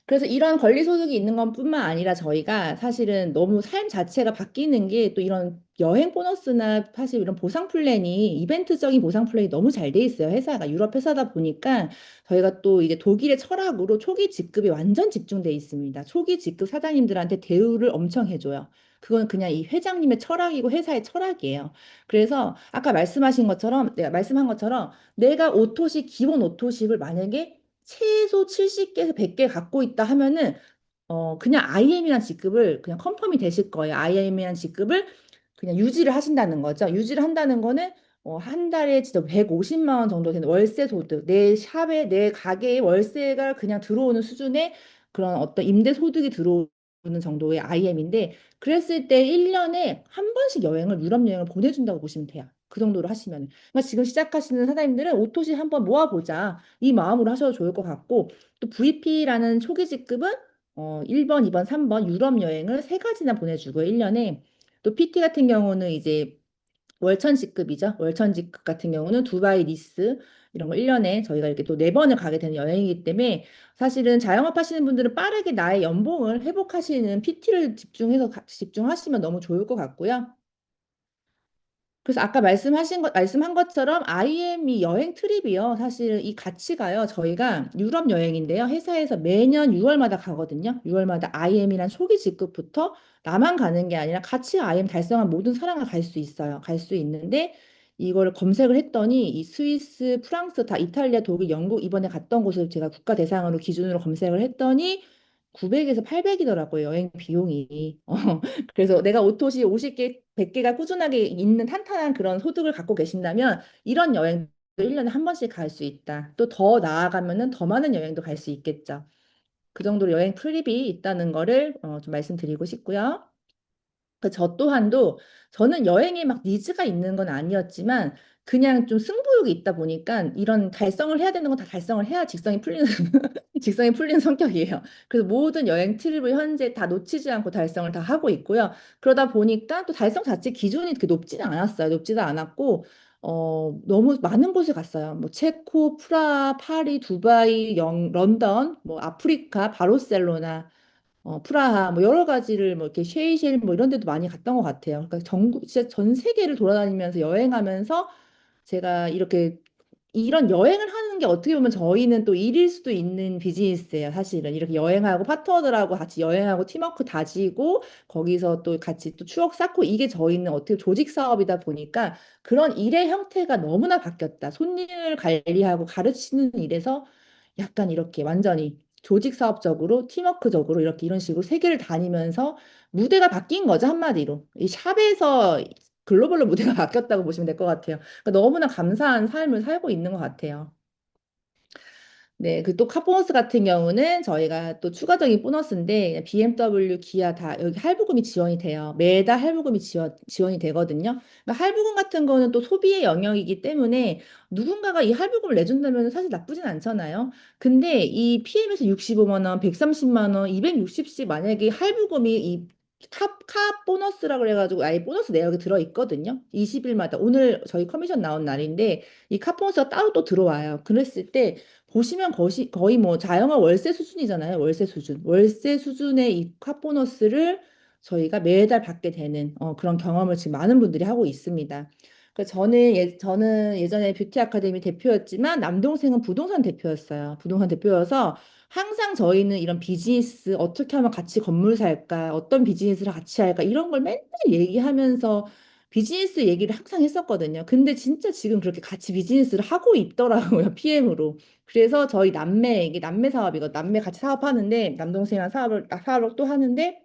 그래서 이런 권리소득이 있는 것뿐만 아니라 저희가 사실은 너무 삶 자체가 바뀌는 게 또 이런 여행 보너스나 사실 이런 보상 플랜이 이벤트적인 보상 플랜이 너무 잘 돼 있어요. 회사가 유럽 회사다 보니까 저희가 또 이제 독일의 철학으로 초기 직급이 완전 집중돼 있습니다. 초기 직급 사장님들한테 대우를 엄청 해줘요. 그건 그냥 이 회장님의 철학이고 회사의 철학이에요. 그래서 아까 말씀하신 것처럼 내가 말씀한 것처럼 내가 오토식 기본 오토식을 만약에 최소 70개에서 100개 갖고 있다 하면은 그냥 IM이란 직급을 그냥 컨펌이 되실 거예요. IM이란 직급을 그냥 유지를 하신다는 거죠. 유지를 한다는 거는 한 달에 진짜 150만 원 정도 되는 월세 소득, 내 샵에 내 가게에 월세가 그냥 들어오는 수준의 그런 어떤 임대 소득이 들어오는 정도의 IM인데 그랬을 때 1년에 한 번씩 유럽 여행을 보내준다고 보시면 돼요. 그 정도로 하시면. 그러니까 지금 시작하시는 사장님들은 오토시 한번 모아보자. 이 마음으로 하셔도 좋을 것 같고 또 VP라는 초기 직급은 1번, 2번, 3번 유럽 여행을 세 가지나 보내주고요. 1년에 또 PT 같은 경우는 이제 월천 직급이죠. 월천 직급 같은 경우는 두바이, 니스 이런 거 1년에 저희가 이렇게 또 네 번을 가게 되는 여행이기 때문에 사실은 자영업 하시는 분들은 빠르게 나의 연봉을 회복하시는 PT를 집중하시면 너무 좋을 것 같고요. 그래서 아까 말씀한 것처럼 IM이 여행 트립이요. 사실 이 가치가요. 저희가 유럽 여행인데요. 회사에서 매년 6월마다 가거든요. 6월마다 IM이란 초기 직급부터 나만 가는 게 아니라 같이 IM 달성한 모든 사람가 갈 수 있어요. 갈 수 있는데 이걸 검색을 했더니 이 스위스, 프랑스, 다 이탈리아, 독일, 영국 이번에 갔던 곳을 제가 국가 대상으로 기준으로 검색을 했더니 900에서 800이더라고요, 여행 비용이. 그래서 내가 옷옷이 50개, 100개가 꾸준하게 있는 탄탄한 그런 소득을 갖고 계신다면 이런 여행도 1년에 한 번씩 갈 수 있다. 또 더 나아가면은 더 많은 여행도 갈 수 있겠죠. 그 정도로 여행 프립이 있다는 거를 좀 말씀드리고 싶고요. 저 또한도 저는 여행에 막 니즈가 있는 건 아니었지만 그냥 좀 승부욕이 있다 보니까 이런 달성을 해야 되는 건 다 달성을 해야 직성이 풀리는 직성이 풀리는 성격이에요. 그래서 모든 여행 트립을 현재 다 놓치지 않고 달성을 다 하고 있고요. 그러다 보니까 또 달성 자체 기준이 그렇게 높지는 않았어요. 높지도 않았고 너무 많은 곳을 갔어요. 뭐 체코, 프라하, 파리, 두바이, 런던, 뭐 아프리카, 바르셀로나 프라하 뭐 여러 가지를 뭐 이렇게 쉐이셸 뭐 이런 데도 많이 갔던 것 같아요. 그러니까 전국 진짜 전 세계를 돌아다니면서 여행하면서 제가 이렇게 이런 여행을 하는 게 어떻게 보면 저희는 또 일일 수도 있는 비즈니스예요, 사실은. 이렇게 여행하고 파트너들하고 같이 여행하고 팀워크 다지고 거기서 또 같이 또 추억 쌓고 이게 저희는 어떻게 조직 사업이다 보니까 그런 일의 형태가 너무나 바뀌었다. 손님을 관리하고 가르치는 일에서 약간 이렇게 완전히 조직 사업적으로 팀워크적으로 이렇게 이런 식으로 세계를 다니면서 무대가 바뀐 거죠, 한마디로. 이 샵에서 글로벌로 무대가 바뀌었다고 보시면 될 것 같아요. 그러니까 너무나 감사한 삶을 살고 있는 것 같아요. 네, 그 또 카보너스 같은 경우는 저희가 또 추가적인 보너스인데 BMW, 기아 다 여기 할부금이 지원이 돼요. 매달 할부금이 지원이 되거든요. 그러니까 할부금 같은 거는 또 소비의 영역이기 때문에 누군가가 이 할부금을 내준다면 사실 나쁘진 않잖아요. 근데 이 PM에서 65만 원, 130만 원, 260씩 만약에 할부금이 이 카 보너스라고 그래가지고 아예 보너스 내역이 들어있거든요. 20일마다 오늘 저희 커미션 나온 날인데 이 카보너스가 따로 또 들어와요. 그랬을 때 보시면 거의 뭐 자영업 월세 수준이잖아요. 월세 수준. 월세 수준의 이 카보너스를 저희가 매달 받게 되는 그런 경험을 지금 많은 분들이 하고 있습니다. 저는 예전에 뷰티 아카데미 대표였지만 남동생은 부동산 대표였어요. 부동산 대표여서 항상 저희는 이런 비즈니스 어떻게 하면 같이 건물 살까? 어떤 비즈니스를 같이 할까? 이런 걸 맨날 얘기하면서 비즈니스 얘기를 항상 했었거든요. 근데 진짜 지금 그렇게 같이 비즈니스를 하고 있더라고요. PM으로. 그래서 저희 이게 남매 사업이거 남매 같이 사업하는데 남동생이랑 사업을 또 하는데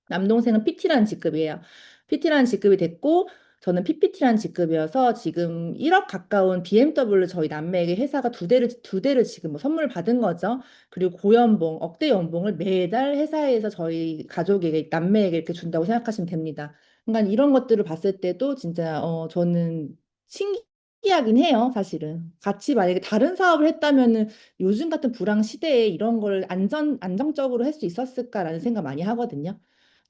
남동생은 PT라는 직급이에요. PT라는 직급이 됐고 저는 PPT라는 직급이어서 지금 1억 가까운 BMW 저희 남매에게 회사가 두 대를 지금 뭐 선물 받은 거죠. 그리고 고연봉, 억대 연봉을 매달 회사에서 저희 가족에게 남매에게 이렇게 준다고 생각하시면 됩니다. 그러니까 이런 것들을 봤을 때도 진짜 저는 신기하긴 해요, 사실은. 같이 만약에 다른 사업을 했다면은 요즘 같은 불황 시대에 이런 걸 안정적으로 할 수 있었을까라는 생각 많이 하거든요.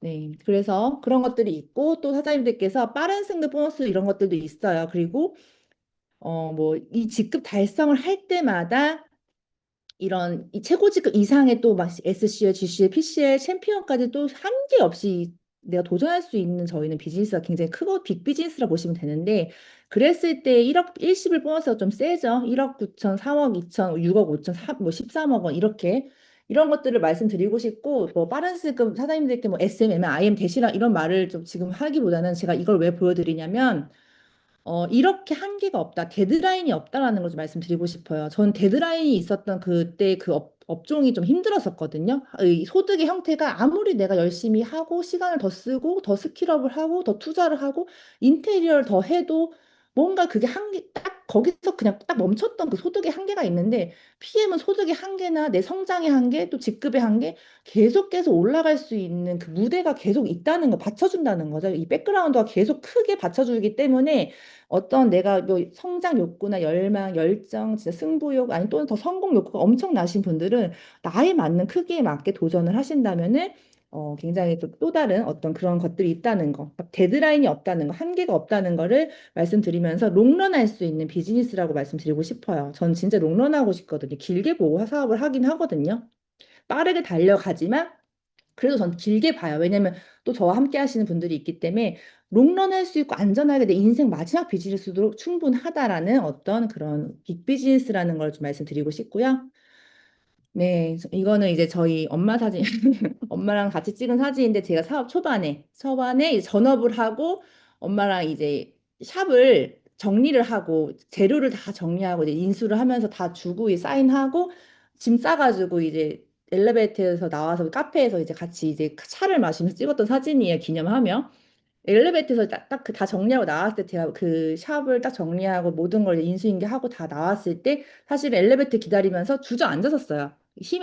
네, 그래서 그런 것들이 있고 또 사장님들께서 빠른 승급 보너스 이런 것들도 있어요. 그리고 뭐 이 직급 달성을 할 때마다 이런 이 최고직급 이상의 또 막 SCL, GCL, PCL 챔피언까지 또 한계 없이 내가 도전할 수 있는 저희는 비즈니스가 굉장히 크고 빅 비즈니스라 보시면 되는데 그랬을 때 1억 10을 보너스가 좀 세죠. 1억 9천, 3억 2천, 6억 5천, 뭐 13억 원 이렇게 이런 것들을 말씀드리고 싶고 뭐 빠른 수급 사장님들께 뭐 SMM, IM 대시라 이런 말을 좀 지금 하기보다는 제가 이걸 왜 보여드리냐면 이렇게 한계가 없다, 데드라인이 없다라는 걸 좀 말씀드리고 싶어요. 전 데드라인이 있었던 그때 그 업종이 좀 힘들었었거든요. 이 소득의 형태가 아무리 내가 열심히 하고 시간을 더 쓰고 더 스킬업을 하고 더 투자를 하고 인테리어를 더 해도 뭔가 그게 한계 딱 거기서 그냥 딱 멈췄던 그 소득의 한계가 있는데 PM은 소득의 한계나 내 성장의 한계 또 직급의 한계 계속해서 올라갈 수 있는 그 무대가 계속 있다는 거 받쳐준다는 거죠. 이 백그라운드가 계속 크게 받쳐주기 때문에 어떤 내가 뭐 성장 욕구나 열망, 열정, 진짜 승부욕 아니 또는 더 성공 욕구가 엄청 나신 분들은 나에 맞는 크기에 맞게 도전을 하신다면은 굉장히 또 다른 어떤 그런 것들이 있다는 거, 막 데드라인이 없다는 거, 한계가 없다는 거를 말씀드리면서 롱런 할 수 있는 비즈니스라고 말씀드리고 싶어요. 전 진짜 롱런 하고 싶거든요. 길게 보고 사업을 하긴 하거든요. 빠르게 달려가지만 그래도 전 길게 봐요. 왜냐면 또 저와 함께 하시는 분들이 있기 때문에 롱런 할 수 있고 안전하게 내 인생 마지막 비즈니스도 충분하다라는 어떤 그런 빅 비즈니스라는 걸 좀 말씀드리고 싶고요. 네, 이거는 이제 저희 엄마 사진, 엄마랑 같이 찍은 사진인데 제가 사업 초반에 이제 전업을 하고 엄마랑 이제 샵을 정리를 하고 재료를 다 정리하고 이제 인수를 하면서 다 주고 사인하고 짐 싸가지고 이제 엘리베이터에서 나와서 카페에서 이제 같이 이제 차를 마시면서 찍었던 사진이에요, 기념하며. 엘리베이터에서 딱 그 다 정리하고 나왔을 때 제가 그 샵을 딱 정리하고 모든 걸 인수인계하고 다 나왔을 때 사실 엘리베이터 기다리면서 주저앉았었어요.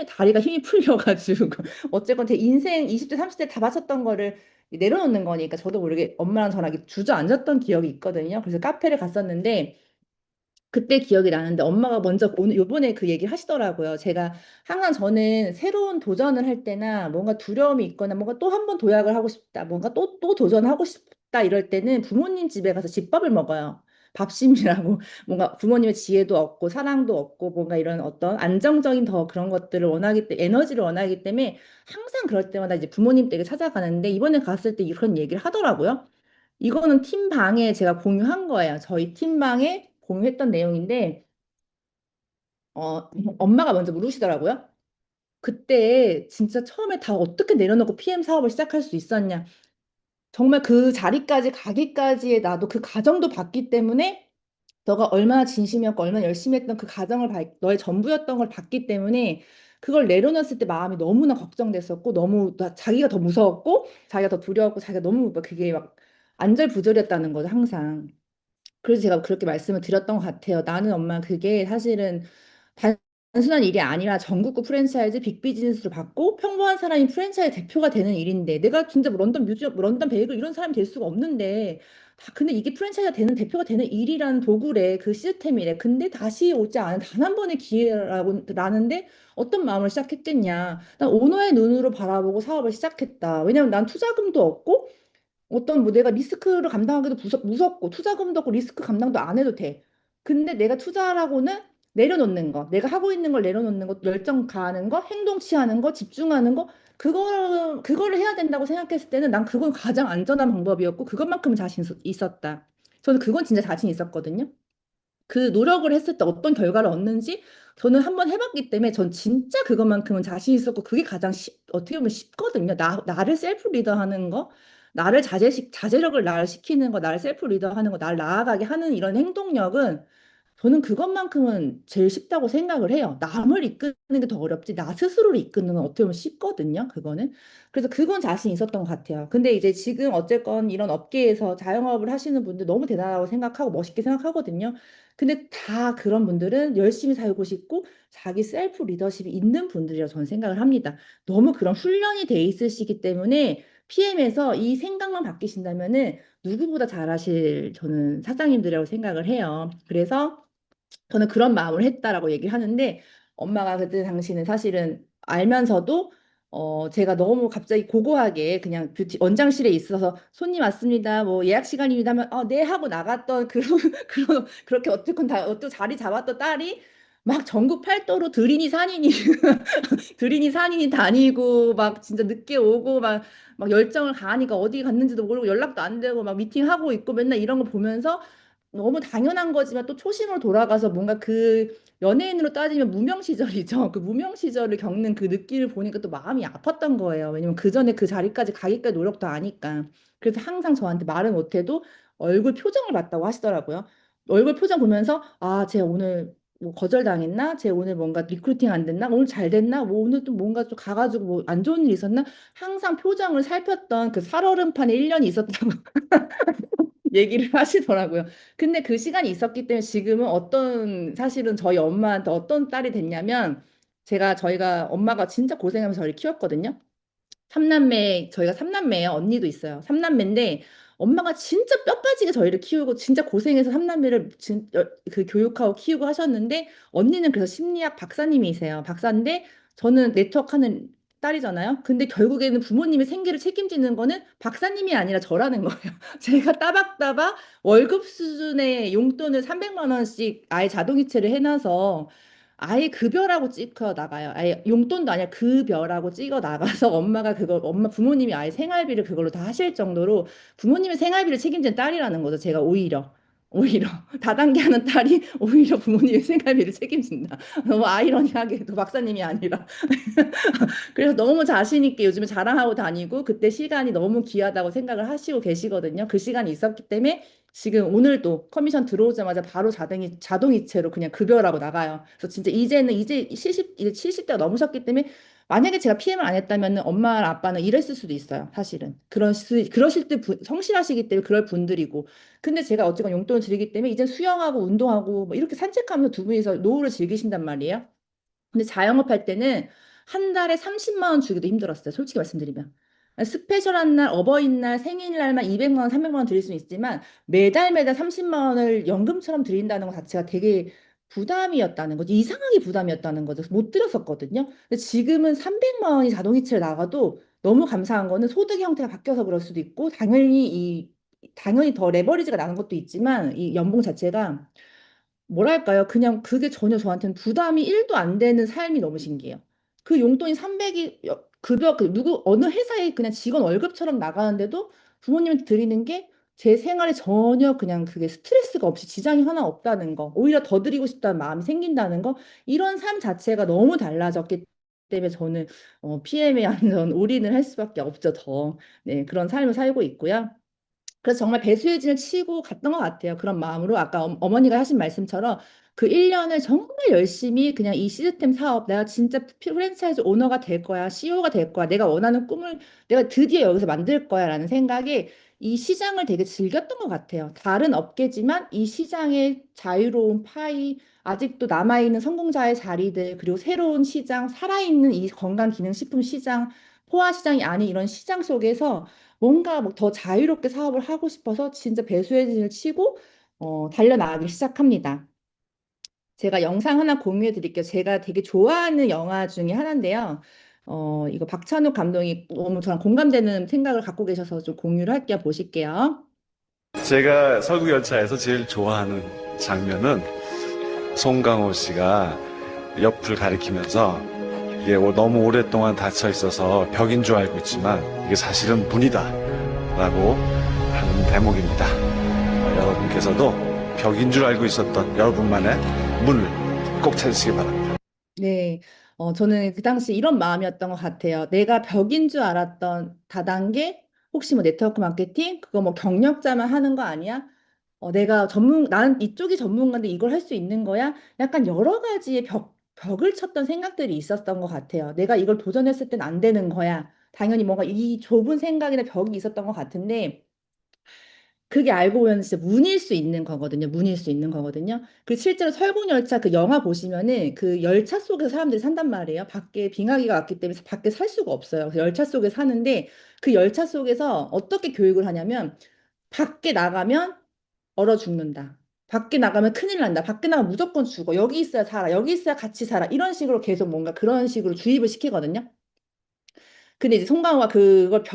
다리가 힘이 풀려가지고 어쨌건 제 인생 20대 30대 다 바쳤던 거를 내려놓는 거니까 저도 모르게 엄마랑 저랑 이렇게 주저앉았던 기억이 있거든요. 그래서 카페를 갔었는데 그때 기억이 나는데 엄마가 먼저 오늘 요번에 그 얘기를 하시더라고요. 제가 항상 저는 새로운 도전을 할 때나 뭔가 두려움이 있거나 뭔가 또 한 번 도약을 하고 싶다. 뭔가 또 도전하고 싶다 이럴 때는 부모님 집에 가서 집밥을 먹어요. 밥심이라고 뭔가 부모님의 지혜도 얻고 사랑도 얻고 뭔가 이런 어떤 안정적인 더 그런 것들을 원하기 때문에 에너지를 원하기 때문에 항상 그럴 때마다 이제 부모님 댁에 찾아가는데 이번에 갔을 때 이런 얘기를 하더라고요. 이거는 팀방에 제가 공유한 거예요. 저희 팀방에 공유했던 내용인데, 엄마가 먼저 물으시더라고요. 그때 진짜 처음에 다 어떻게 내려놓고 PM 사업을 시작할 수 있었냐. 정말 그 자리까지 가기까지의 나도 그 과정도 봤기 때문에 너가 얼마나 진심이었고 얼마나 열심히 했던 그 과정을 너의 전부였던 걸 봤기 때문에 그걸 내려놨을 때 마음이 너무나 걱정됐었고 너무 자기가 더 무서웠고 자기가 더 두려웠고 자기가 너무 막 그게 막 안절부절이었다는 거죠, 항상. 그래서 제가 그렇게 말씀을 드렸던 것 같아요. 나는 엄마 그게 사실은 단순한 일이 아니라 전국구 프랜차이즈 빅비즈니스를 받고 평범한 사람이 프랜차이즈 대표가 되는 일인데 내가 진짜 뭐 런던 뮤지엄, 뭐 런던 베이글 이런 사람이 될 수가 없는데 근데 이게 프랜차이즈가 되는 대표가 되는 일이라는 도구래 그 시스템이래. 근데 다시 오지 않은 단 한 번의 기회라고 라는데 어떤 마음을 시작했겠냐. 난 오너의 눈으로 바라보고 사업을 시작했다. 왜냐면 난 투자금도 없고 어떤 뭐 내가 리스크를 감당하기도 무섭고 투자금도 없고 리스크 감당도 안 해도 돼. 근데 내가 투자라고는 내려놓는 거, 내가 하고 있는 걸 내려놓는 거, 열정 가하는 거, 행동 취하는 거, 집중하는 거, 그거를 해야 된다고 생각했을 때는 난 그건 가장 안전한 방법이었고 그것만큼은 자신 있었다. 저는 그건 진짜 자신 있었거든요. 그 노력을 했을 때 어떤 결과를 얻는지 저는 한번 해봤기 때문에 전 진짜 그것만큼은 자신 있었고 그게 가장 어떻게 보면 쉽거든요. 나를 셀프 리더하는 거, 자제력을 나를 시키는 거, 나를 셀프 리더하는 거, 나를 나아가게 하는 이런 행동력은 저는 그것만큼은 제일 쉽다고 생각을 해요. 남을 이끄는 게 더 어렵지, 나 스스로를 이끄는 건 어떻게 보면 쉽거든요, 그거는. 그래서 그건 자신 있었던 것 같아요. 근데 이제 지금 어쨌건 이런 업계에서 자영업을 하시는 분들 너무 대단하다고 생각하고 멋있게 생각하거든요. 근데 다 그런 분들은 열심히 살고 싶고 자기 셀프 리더십이 있는 분들이라고 저는 생각을 합니다. 너무 그런 훈련이 돼 있으시기 때문에 PM에서 이 생각만 바뀌신다면은 누구보다 잘하실 저는 사장님들이라고 생각을 해요. 그래서 저는 그런 마음을 했다라고 얘기를 하는데 엄마가 그때 당시는 사실은 알면서도 제가 너무 갑자기 고고하게 그냥 뷰티 원장실에 있어서 손님 왔습니다. 뭐 예약 시간입니다 하면 네 하고 나갔던 그런 그렇게 어쨌건 다 어떤 자리 잡았던 딸이 막 전국 팔도로 들이니 산이니 다니고 막 진짜 늦게 오고 막 열정을 가하니까 어디 갔는지도 모르고 연락도 안 되고 막 미팅하고 있고 맨날 이런 거 보면서 너무 당연한 거지만 또 초심으로 돌아가서 뭔가 그 연예인으로 따지면 무명 시절이죠. 그 무명 시절을 겪는 그 느낌을 보니까 또 마음이 아팠던 거예요. 왜냐면 그 전에 그 자리까지 가기까지 노력도 아니까. 그래서 항상 저한테 말은 못해도 얼굴 표정을 봤다고 하시더라고요. 얼굴 표정 보면서 쟤 오늘 뭐 거절당했나? 쟤 오늘 뭔가 리크루팅 안 됐나? 오늘 잘 됐나? 뭐 오늘 또 뭔가 좀 가가지고 뭐 안 좋은 일 있었나? 항상 표정을 살폈던 그 살얼음판에 1년이 있었다고 얘기를 하시더라고요. 근데 그 시간이 있었기 때문에 지금은 사실은 저희 엄마한테 어떤 딸이 됐냐면 저희가 엄마가 진짜 고생하면서 저를 키웠거든요. 저희가 삼남매예요. 언니도 있어요. 삼남매인데 엄마가 진짜 뼈 빠지게 저희를 키우고 진짜 고생해서 삼남매를 그 교육하고 키우고 하셨는데 언니는 그래서 심리학 박사님이세요. 박사인데 저는 네트워크하는 딸이잖아요. 근데 결국에는 부모님의 생계를 책임지는 거는 박사님이 아니라 저라는 거예요. 제가 따박따박 월급 수준의 용돈을 300만 원씩 아예 자동이체를 해놔서 아예 급여라고 찍혀 나가요. 아예 용돈도 아니라 급여라고 찍어 나가서 엄마 부모님이 아예 생활비를 그걸로 다 하실 정도로 부모님의 생활비를 책임진 딸이라는 거죠. 제가 오히려 다단계하는 딸이 오히려 부모님의 생활비를 책임진다. 너무 아이러니하게 또 박사님이 아니라 그래서 너무 자신 있게 요즘에 자랑하고 다니고 그때 시간이 너무 귀하다고 생각을 하시고 계시거든요. 그 시간이 있었기 때문에 지금 오늘도 커미션 들어오자마자 바로 자동이체로 그냥 급여라고 나가요. 그래서 진짜 이제 70대가 넘으셨기 때문에 만약에 제가 PM을 안 했다면 엄마 아빠는 이랬을 수도 있어요. 사실은. 그러실 때 성실하시기 때문에 그럴 분들이고. 근데 제가 어쨌건 용돈을 드리기 때문에 이제 수영하고 운동하고 뭐 이렇게 산책하면서 두 분이서 노후를 즐기신단 말이에요. 근데 자영업할 때는 한 달에 30만 원 주기도 힘들었어요. 솔직히 말씀드리면. 스페셜한 날, 어버이날, 생일날만 200만 원, 300만 원 드릴 수는 있지만 매달 매달 30만 원을 연금처럼 드린다는 것 자체가 되게 부담이었다는 거죠. 이상하게 부담이었다는 거죠. 못 드렸었거든요. 근데 지금은 300만 원이 자동이체를 나가도 너무 감사한 거는 소득의 형태가 바뀌어서 그럴 수도 있고 당연히 더 레버리지가 나는 것도 있지만 이 연봉 자체가 뭐랄까요? 그냥 그게 전혀 저한테는 부담이 1도 안 되는 삶이 너무 신기해요. 그 용돈이 300이 급여 어느 회사에 그냥 직원 월급처럼 나가는데도 부모님한테 드리는 게 제 생활에 전혀 그냥 그게 스트레스가 없이 지장이 하나 없다는 거, 오히려 더 드리고 싶다는 마음이 생긴다는 거, 이런 삶 자체가 너무 달라졌기 때문에 저는 PM에 완전 올인을 할 수밖에 없죠, 더. 네, 그런 삶을 살고 있고요. 그래서 정말 배수의 진을 치고 갔던 것 같아요. 그런 마음으로 아까 어머니가 하신 말씀처럼 그 1년을 정말 열심히 그냥 이 시스템 사업 내가 진짜 프랜차이즈 오너가 될 거야. CEO가 될 거야. 내가 원하는 꿈을 내가 드디어 여기서 만들 거야 라는 생각에 이 시장을 되게 즐겼던 것 같아요. 다른 업계지만 이 시장의 자유로운 파이 아직도 남아있는 성공자의 자리들 그리고 새로운 시장 살아있는 이 건강기능식품 시장 포화 시장이 아닌 이런 시장 속에서 뭔가 뭐더 자유롭게 사업을 하고 싶어서 진짜 배수의 진을 치고 달려나가기 시작합니다. 제가 영상 하나 공유해 드릴게요. 제가 되게 좋아하는 영화 중에 하나인데요. 이거 박찬욱 감독이 너무 저랑 공감되는 생각을 갖고 계셔서 좀 공유를 할게요. 보실게요. 제가 설국열차에서 제일 좋아하는 장면은 송강호 씨가 옆을 가리키면서 이게 너무 오랫동안 닫혀 있어서 벽인 줄 알고 있지만 이게 사실은 문이다 라고 하는 대목입니다. 여러분께서도 벽인 줄 알고 있었던 여러분만의 문을 꼭 찾으시기 바랍니다. 네, 저는 그 당시 이런 마음이었던 것 같아요. 내가 벽인 줄 알았던 다단계, 혹시 뭐 네트워크 마케팅, 그거 뭐 경력자만 하는 거 아니야? 나는 이쪽이 전문가인데 이걸 할 수 있는 거야? 약간 여러 가지의 벽을 쳤던 생각들이 있었던 것 같아요. 내가 이걸 도전했을 땐 안 되는 거야. 당연히 뭔가 이 좁은 생각이나 벽이 있었던 것 같은데, 그게 알고 보면 진짜 문일 수 있는 거거든요. 문일 수 있는 거거든요. 그 실제로 설국열차 그 영화 보시면은 그 열차 속에서 사람들이 산단 말이에요. 밖에 빙하기가 왔기 때문에 밖에 살 수가 없어요. 그래서 열차 속에 사는데 그 열차 속에서 어떻게 교육을 하냐면 밖에 나가면 얼어 죽는다. 밖에 나가면 큰일 난다. 밖에 나가면 무조건 죽어. 여기 있어야 살아. 여기 있어야 같이 살아. 이런 식으로 계속 뭔가 그런 식으로 주입을 시키거든요. 근데 이제 송강호가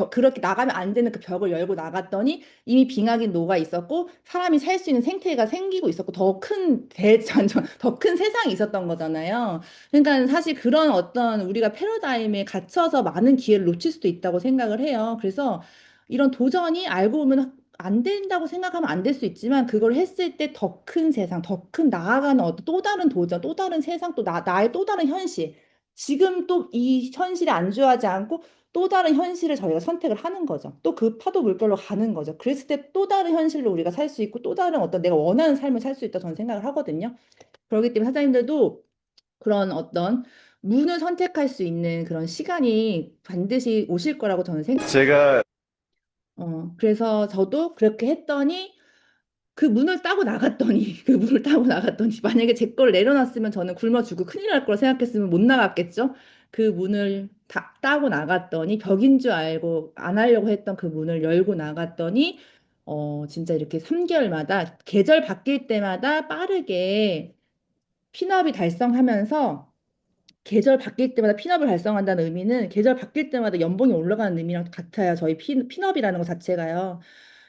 그렇게 나가면 안 되는 그 벽을 열고 나갔더니 이미 빙하기 녹아 있었고 사람이 살 수 있는 생태계가 생기고 있었고 더 큰 세상이 있었던 거잖아요. 그러니까 사실 그런 어떤 우리가 패러다임에 갇혀서 많은 기회를 놓칠 수도 있다고 생각을 해요. 그래서 이런 도전이 알고 보면 안 된다고 생각하면 안 될 수 있지만 그걸 했을 때 더 큰 세상, 더 큰 나아가는 어떤 또 다른 도전, 또 다른 세상, 나의 또 다른 현실. 지금 또 이 현실에 안주하지 않고 또 다른 현실을 저희가 선택을 하는 거죠. 또 그 파도 물결로 가는 거죠. 그랬을 때 또 다른 현실로 우리가 살 수 있고 또 다른 어떤 내가 원하는 삶을 살 수 있다 저는 생각을 하거든요. 그렇기 때문에 사장님들도 그런 어떤 문을 선택할 수 있는 그런 시간이 반드시 오실 거라고 저는 제가 그래서 저도 그렇게 했더니 그 문을 따고 나갔더니 그 문을 따고 나갔더니 만약에 제 걸 내려놨으면 저는 굶어 죽고 큰일 날 거라 생각했으면 못 나갔겠죠. 그 문을 따고 나갔더니 벽인 줄 알고 안 하려고 했던 그 문을 열고 나갔더니 진짜 이렇게 3개월마다 계절 바뀔 때마다 빠르게 피납이 달성하면서 계절 바뀔 때마다 피납을 달성한다는 의미는 계절 바뀔 때마다 연봉이 올라가는 의미랑 같아요. 저희 피납이라는 것 자체가요.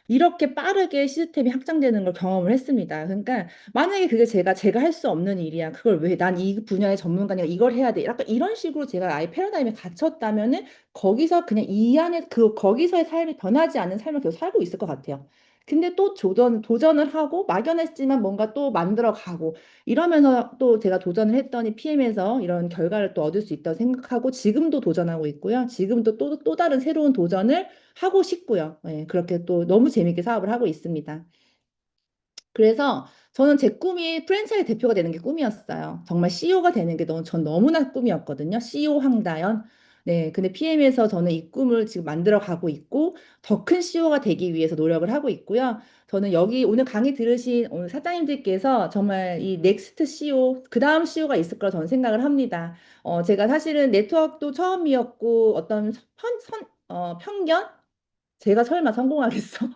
이렇게 빠르게 시스템이 확장되는 걸 경험을 했습니다. 그러니까 만약에 그게 제가 할 수 없는 일이야. 그걸 왜 난 이 분야의 전문가니까 이걸 해야 돼. 약간 이런 식으로 제가 아예 패러다임에 갇혔다면은 거기서 그냥 이 안에 거기서의 삶이 변하지 않는 삶을 계속 살고 있을 것 같아요. 근데 또 도전을 하고 막연했지만 뭔가 또 만들어 가고 이러면서 또 제가 도전을 했더니 PM에서 이런 결과를 또 얻을 수 있다고 생각하고 지금도 도전하고 있고요. 지금도 또 다른 새로운 도전을 하고 싶고요. 예, 그렇게 또 너무 재밌게 사업을 하고 있습니다. 그래서 저는 제 꿈이 프랜차이즈 대표가 되는 게 꿈이었어요. 정말 CEO가 되는 게 전 너무나 꿈이었거든요. CEO 황다연. 네, 근데 PM에서 저는 이 꿈을 지금 만들어 가고 있고, 더 큰 CEO가 되기 위해서 노력을 하고 있고요. 저는 여기 오늘 강의 들으신 오늘 사장님들께서 정말 이 넥스트 CEO, 그 다음 CEO가 있을 거라 저는 생각을 합니다. 제가 사실은 네트워크도 처음이었고, 어떤 편견? 제가 설마 성공하겠어?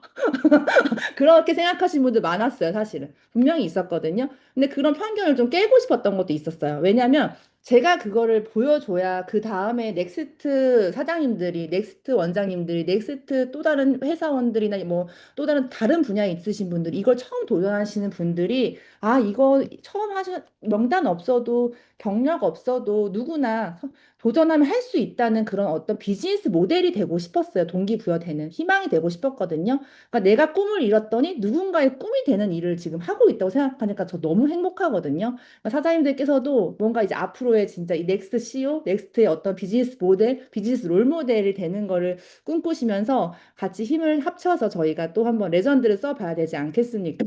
그렇게 생각하시는 분들 많았어요, 사실은. 분명히 있었거든요. 근데 그런 편견을 좀 깨고 싶었던 것도 있었어요. 왜냐하면 제가 그거를 보여줘야 그 다음에 넥스트 사장님들이, 넥스트 원장님들이, 넥스트 또 다른 회사원들이나 뭐 또 다른 분야에 있으신 분들이 이걸 처음 도전하시는 분들이 아, 이거 처음 하신 명단 없어도 경력 없어도 누구나 도전하면 할 수 있다는 그런 어떤 비즈니스 모델이 되고 싶었어요. 동기부여되는 희망이 되고 싶었거든요. 그러니까 내가 꿈을 이뤘더니 누군가의 꿈이 되는 일을 지금 하고 있다고 생각하니까 저 너무 행복하거든요. 그러니까 사장님들께서도 뭔가 이제 앞으로의 진짜 이 넥스트 CEO, 넥스트의 어떤 비즈니스 모델, 비즈니스 롤 모델이 되는 거를 꿈꾸시면서 같이 힘을 합쳐서 저희가 또 한번 레전드를 써봐야 되지 않겠습니까?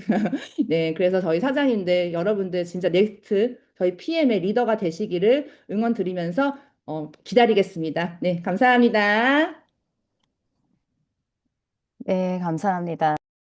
네, 그래서 저희 사장님들, 여러분들 진짜 넥스트 저희 PM의 리더가 되시기를 응원 드리면서 기다리겠습니다. 네, 감사합니다. 네, 감사합니다.